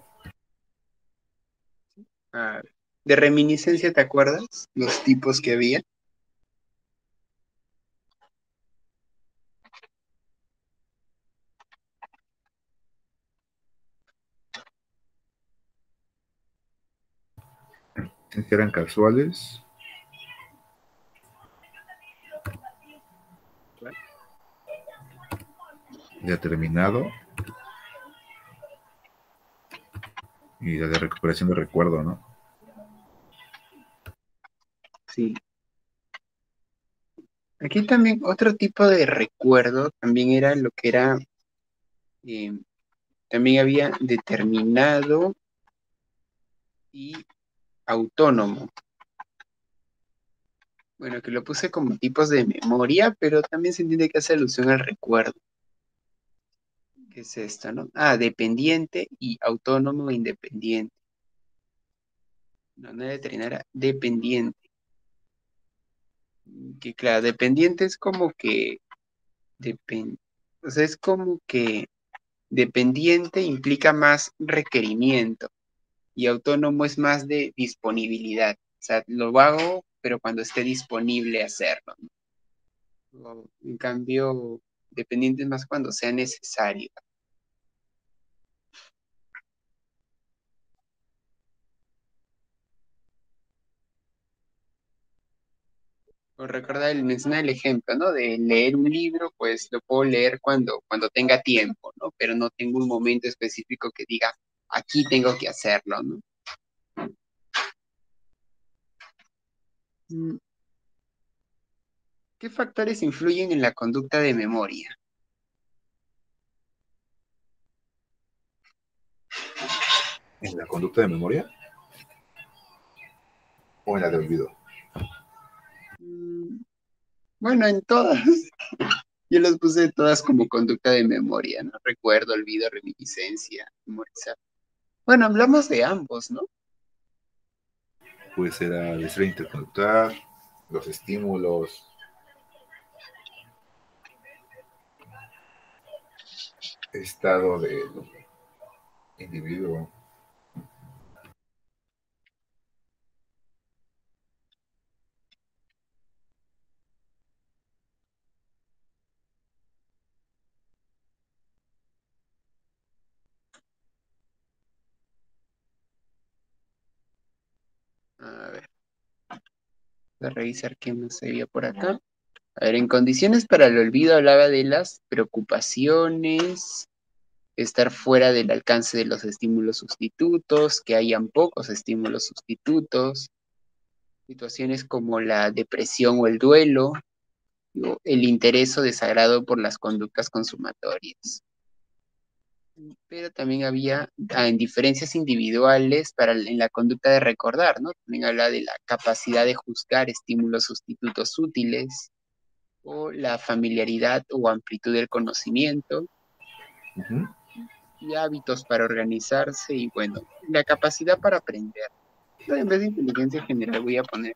Ah, de reminiscencia, ¿te acuerdas? Los tipos que había. Que eran casuales, determinado y la de recuperación de recuerdo, ¿no? Sí. Aquí también otro tipo de recuerdo también era lo que era, eh, también había determinado y autónomo. Bueno, que lo puse como tipos de memoria, pero también se entiende que hace alusión al recuerdo. ¿Qué es esto, no? Ah, dependiente y autónomo e independiente. No, no determinada, dependiente. Que claro, dependiente es como que o sea, es como que dependiente implica más requerimiento y autónomo es más de disponibilidad. O sea, lo hago, pero cuando esté disponible a hacerlo, ¿no? En cambio, dependiente es más cuando sea necesario. O recordar, menciona el ejemplo, ¿no? De leer un libro, pues lo puedo leer cuando tenga tiempo, ¿no? Pero no tengo un momento específico que diga, aquí tengo que hacerlo, ¿no? Mm, ¿qué factores influyen en la conducta de memoria? En la conducta de memoria o en la de olvido. Mm, bueno, en todas. Yo las puse todas como conducta de memoria, ¿no? Recuerdo, olvido, reminiscencia, memorizar. Bueno, hablamos de ambos, ¿no? Puede ser al estrés interconductual, los estímulos, estado del individuo. A ver, voy a revisar qué más había por acá. A ver, en condiciones para el olvido hablaba de las preocupaciones, estar fuera del alcance de los estímulos sustitutos, que hayan pocos estímulos sustitutos, situaciones como la depresión o el duelo, o el interés o desagrado por las conductas consumatorias. Pero también había en diferencias individuales en la conducta de recordar, ¿no? También habla de la capacidad de juzgar estímulos sustitutos útiles o la familiaridad o amplitud del conocimiento Uh-huh. y hábitos para organizarse y bueno, la capacidad para aprender. Yo, en vez de inteligencia general voy a poner,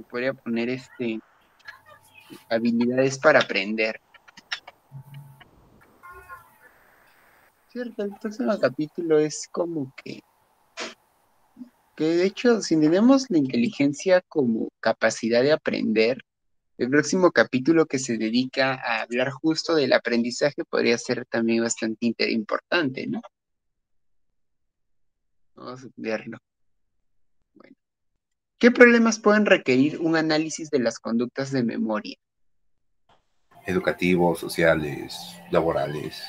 podría poner habilidades para aprender. Cierto, el próximo capítulo es como que de hecho, si tenemos la inteligencia como capacidad de aprender, el próximo capítulo que se dedica a hablar justo del aprendizaje podría ser también bastante importante, ¿no? Vamos a verlo. Bueno. ¿Qué problemas pueden requerir un análisis de las conductas de memoria? Educativos, sociales, laborales.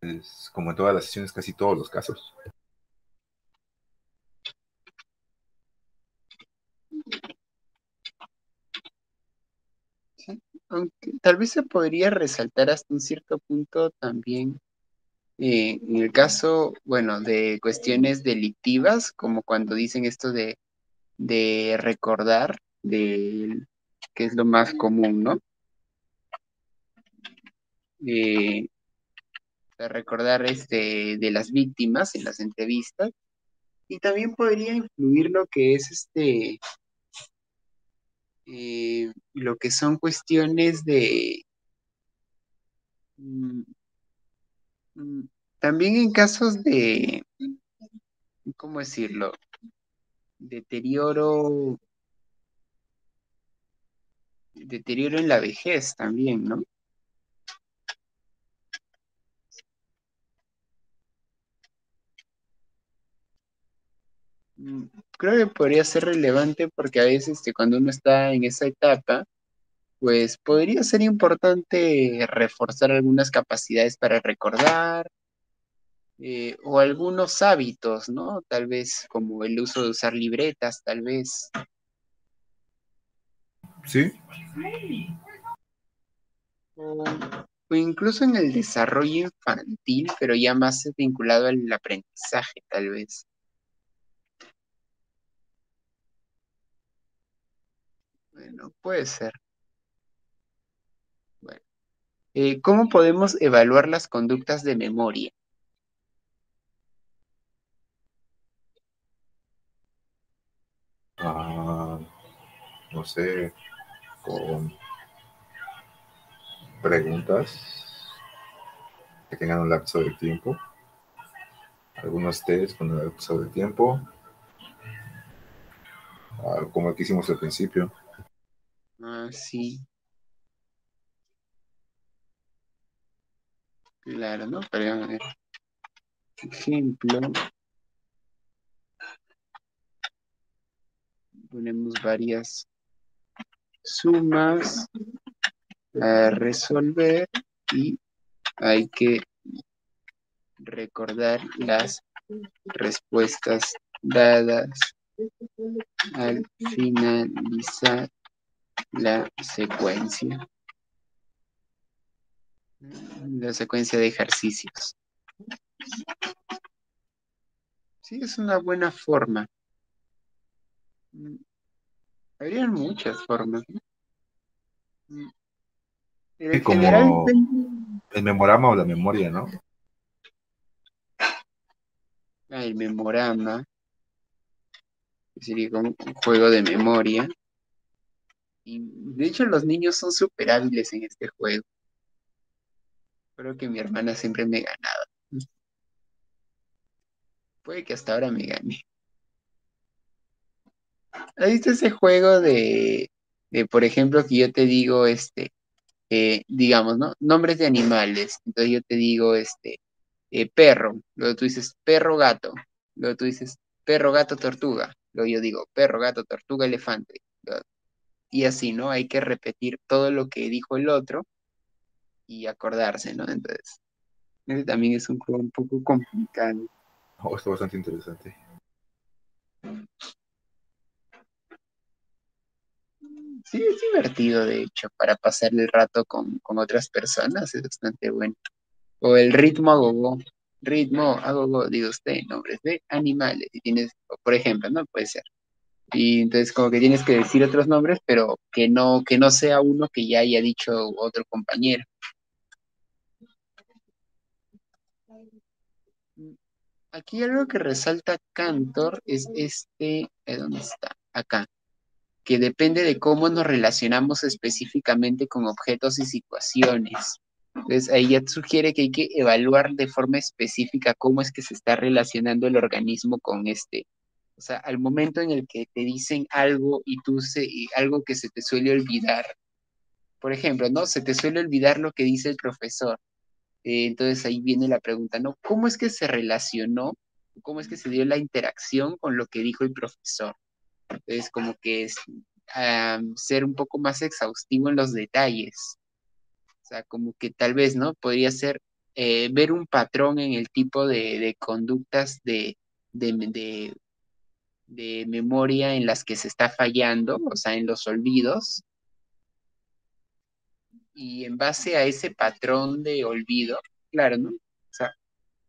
Es como en todas las sesiones, casi todos los casos. ¿Sí? Aunque tal vez se podría resaltar hasta un cierto punto también en el caso, bueno, de cuestiones delictivas, como cuando dicen esto de recordar, que es lo más común, ¿no? Eh, de recordar de las víctimas en las entrevistas. Y también podría influir lo que es lo que son cuestiones de, mm, mm, también en casos de, ¿cómo decirlo? Deterioro, deterioro en la vejez también, ¿no? Mm, Creo que podría ser relevante porque a veces cuando uno está en esa etapa, pues podría ser importante reforzar algunas capacidades para recordar o algunos hábitos, ¿no? Tal vez como el uso de usar libretas, tal vez. Sí, O, o incluso en el desarrollo infantil, pero ya más vinculado al aprendizaje, tal vez. Bueno, puede ser. Bueno. ¿Cómo podemos evaluar las conductas de memoria? ah, no sé, con preguntas que tengan un lapso de tiempo, algunos test con un lapso de tiempo, como el que hicimos al principio. Ah, sí, claro, ¿no? Pero, a ver, ejemplo, ponemos varias sumas a resolver y hay que recordar las respuestas dadas al finalizar la secuencia, la secuencia de ejercicios. Sí, es una buena forma. Mm, Habrían muchas formas, ¿no? Pero Sí, en general como depende. el memorama o la memoria, ¿no? El memorama, que sería como un juego de memoria. Y de hecho los niños son súper hábiles en este juego. Creo que mi hermana siempre me ganaba. Puede que hasta ahora me gane. ¿Has visto ese juego por ejemplo, que yo te digo, digamos, ¿no? Nombres de animales. Entonces yo te digo, perro. Luego tú dices perro, gato. Luego tú dices perro, gato, tortuga. Luego yo digo perro, gato, tortuga, elefante. Y así, ¿no? Hay que repetir todo lo que dijo el otro y acordarse, ¿no? Entonces, ese también es un juego un poco complicado. Oh, está bastante interesante. Sí, es divertido, de hecho, para pasar el rato con otras personas, es bastante bueno. O el ritmo agogó. Ritmo agogó, digo usted, nombres de animales. Y tienes, por ejemplo, ¿no? Puede ser. Y entonces como que tienes que decir otros nombres, pero que no sea uno que ya haya dicho otro compañero. Aquí algo que resalta Cantor es ¿dónde está? Acá, que depende de cómo nos relacionamos específicamente con objetos y situaciones. Entonces, ahí ya sugiere que hay que evaluar de forma específica cómo es que se está relacionando el organismo con este. O sea, al momento en el que te dicen algo y algo que se te suele olvidar. Por ejemplo, ¿no? Se te suele olvidar lo que dice el profesor. Entonces ahí viene la pregunta, ¿no? ¿Cómo es que se relacionó? ¿Cómo es que se dio la interacción con lo que dijo el profesor? Entonces, como que es ser un poco más exhaustivo en los detalles. O sea, como que tal vez, ¿no? Podría ser ver un patrón en el tipo de conductas de, de, de memoria en las que se está fallando, o sea, en los olvidos. Y en base a ese patrón de olvido, claro, ¿no? O sea,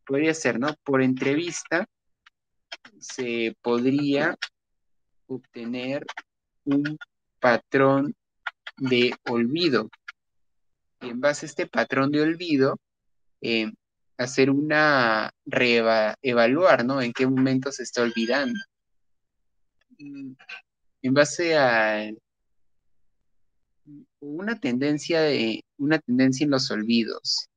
podría ser, ¿no? Por entrevista se podría obtener un patrón de olvido. Y en base a este patrón de olvido, eh, hacer evaluar, ¿no? En qué momento se está olvidando. Y en base a una tendencia en los olvidos.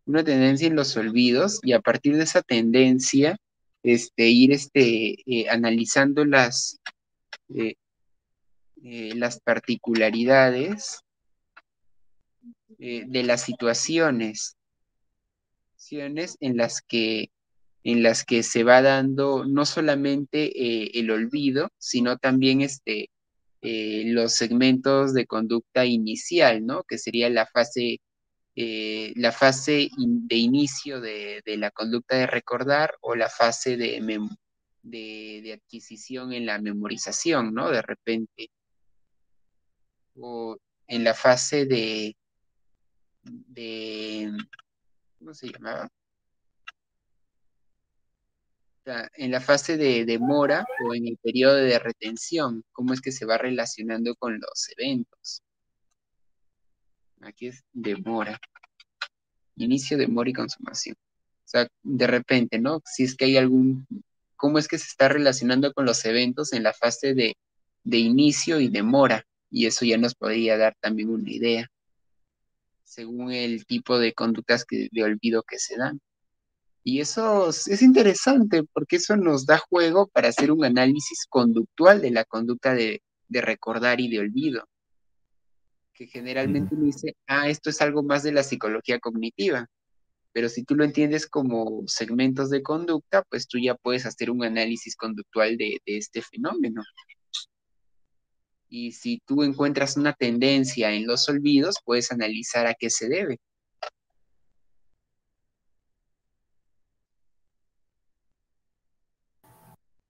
Una tendencia en los olvidos, y a partir de esa tendencia, ir analizando eh, las particularidades de las situaciones en las que se va dando no solamente el olvido, sino también los segmentos de conducta inicial, ¿no? Que sería de inicio de la conducta de recordar, o la fase de adquisición en la memorización, ¿no? De repente, o en la fase de ¿cómo se llamaba? En la fase de demora, o en el periodo de retención, cómo es que se va relacionando con los eventos. Aquí es demora, inicio, demora y consumación. O sea, de repente, ¿no? Si es que hay cómo es que se está relacionando con los eventos en la fase de inicio y demora. Y eso ya nos podría dar también una idea, según el tipo de conductas de olvido que se dan. Y eso es interesante, porque eso nos da juego para hacer un análisis conductual de la conducta de recordar y de olvido, que Ujú. generalmente uno dice, esto es algo más de la psicología cognitiva, pero si tú lo entiendes como segmentos de conducta, pues tú ya puedes hacer un análisis conductual de este fenómeno. Y si tú encuentras una tendencia en los olvidos, puedes analizar a qué se debe.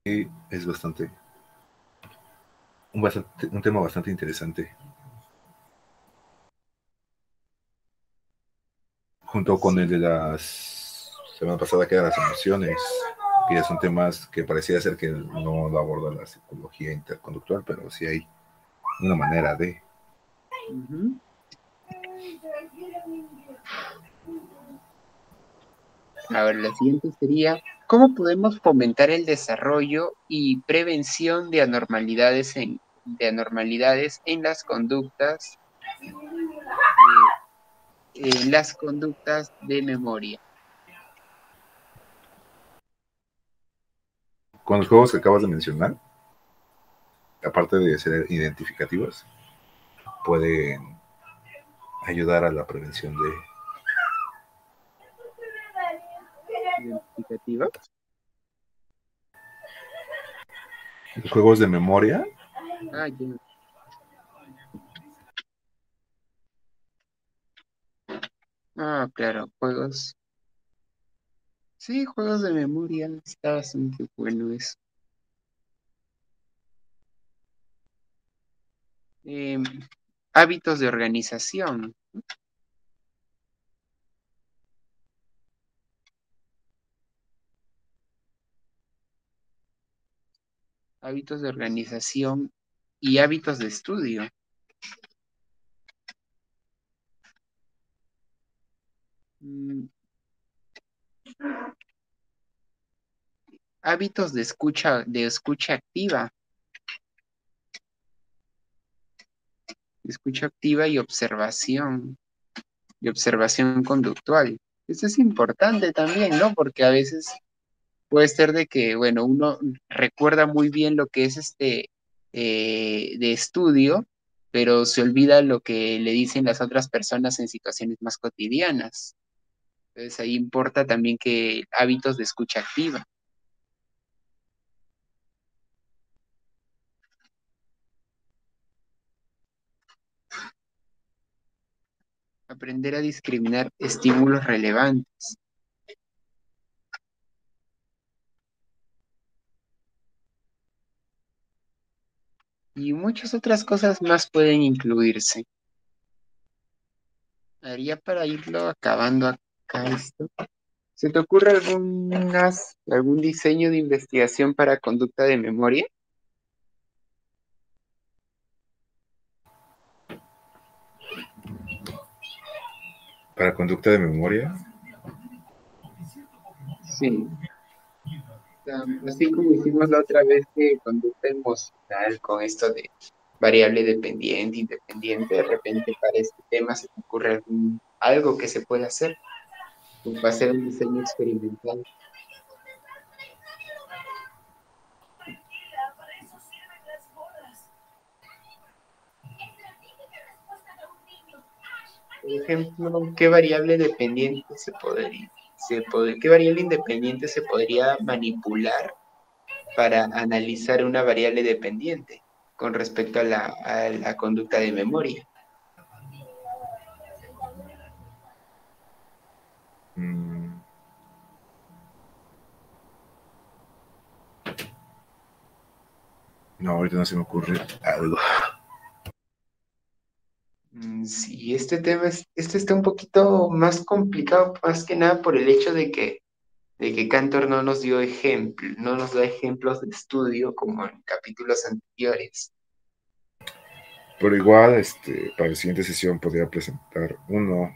Y es un tema bastante interesante, junto con el Sí. de las semana pasada, que eran las emociones, que ya son temas que parecía ser que no lo aborda la psicología interconductual, pero sí hay una manera de. Ujú. Ahora, la siguiente sería, ¿cómo podemos fomentar el desarrollo y prevención de anormalidades eh, en las conductas de memoria? Con los juegos que acabas de mencionar, aparte de ser identificativos, pueden ayudar a la prevención de Identificativa. los juegos de memoria. Ya. Claro, juegos. Sí, juegos de memoria. Está bastante bueno eso. Em, Hábitos de organización. Hábitos de organización y hábitos de estudio. Mm, Hábitos de escucha activa. Escucha activa y observación conductual. Eso es importante también, ¿no? Porque a veces puede ser de que, bueno, uno recuerda muy bien lo que es de estudio, pero se olvida lo que le dicen las otras personas en situaciones más cotidianas. Entonces ahí importa también que hábitos de escucha activa. Aprender a discriminar estímulos relevantes. Y muchas otras cosas más pueden incluirse. Haría para irlo acabando acá esto. ¿Se te ocurre algún diseño de investigación para conducta de memoria? Para conducta de memoria. Sí. Así como hicimos la otra vez de conducta emocional con esto de variable dependiente, independiente, de repente para este tema se te ocurre algo que se puede hacer, como para hacer un diseño experimental. Por ejemplo, ¿qué variable dependiente qué variable independiente se podría manipular para analizar una variable dependiente con respecto a la conducta de memoria? Mm, no, ahorita no se me ocurre algo. Sí, este está un poquito más complicado, más que nada por el hecho de que Cantor no nos dio no nos da ejemplos de estudio como en capítulos anteriores. Pero igual, para la siguiente sesión podría presentar uno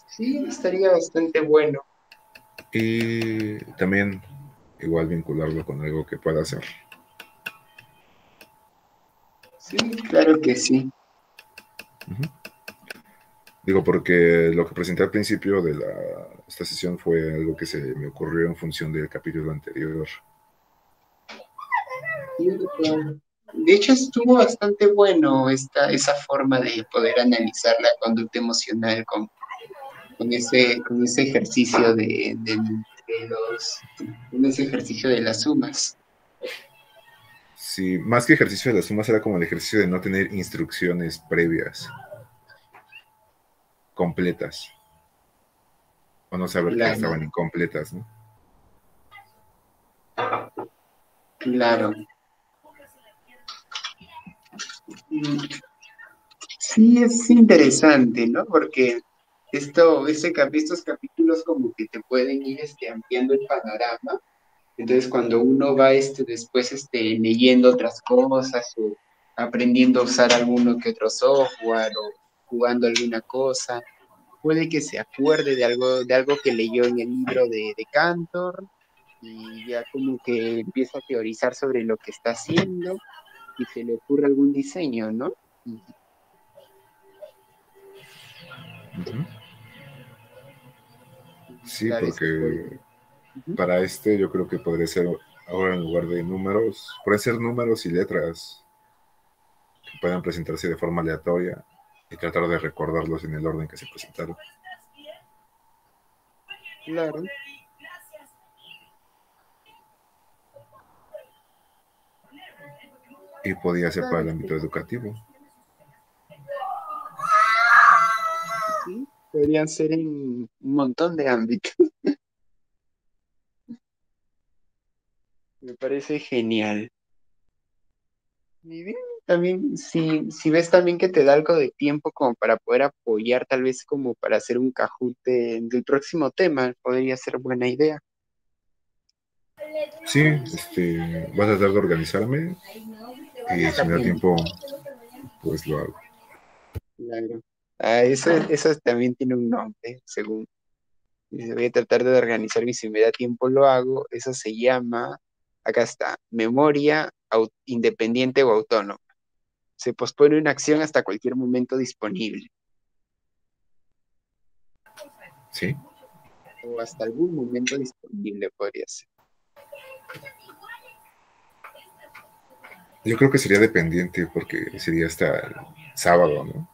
Sí, estaría bastante bueno. y también igual vincularlo con algo que pueda hacer. Sí, claro que sí. Ujú. Digo, porque lo que presenté al principio de esta sesión fue algo que se me ocurrió en función del capítulo anterior. Cierto. De hecho, estuvo bastante bueno esa forma de poder analizar la conducta emocional con ese ejercicio con ese ejercicio de las sumas. Sí, más que ejercicio de las sumas era como el ejercicio de no tener instrucciones previas, completas, o no saber que Claro, estaban incompletas, ¿no? claro. Mm, sí, es interesante, ¿no? Porque estos capítulos como que te pueden ir ampliando el panorama. Entonces, cuando uno va después leyendo otras cosas o aprendiendo a usar alguno que otro software o jugando alguna cosa, puede que se acuerde de algo que leyó en el libro de Cantor y ya como que empieza a teorizar sobre lo que está haciendo y se le ocurre algún diseño, ¿no? Y Ujú. Sí, claro, esa forma. porque Ujú. para yo creo que podría ser ahora en lugar de números, pueden ser números y letras que puedan presentarse de forma aleatoria y tratar de recordarlos en el orden que se presentaron. Claro, Y podía ser para claro, el ámbito sí. educativo. Sí, podrían ser en un montón de ámbitos. Me parece genial. Y bien, también, si ves también que te da algo de tiempo como para poder apoyar, tal vez como para hacer un Kahoot del próximo tema, podría ser buena idea. Sí, voy a tratar de organizarme y si Está me da bien, tiempo, pues lo hago. claro. Eso también tiene un nombre, según. Dice, voy a tratar de organizarme y si me da tiempo lo hago. Eso se llama, acá está, memoria independiente o autónoma. Se pospone una acción hasta cualquier momento disponible Sí, o hasta algún momento disponible podría ser. yo creo que sería dependiente porque sería hasta el sábado, ¿no?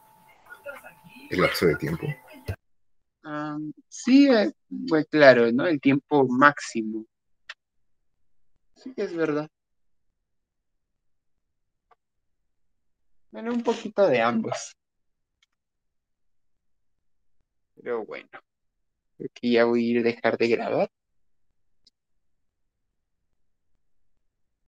El lapso de tiempo. Ah, sí, pues claro, ¿no? El tiempo máximo. Sí que es verdad. Bueno, un poquito de ambos. Pero bueno, creo que ya voy a ir a dejar de grabar.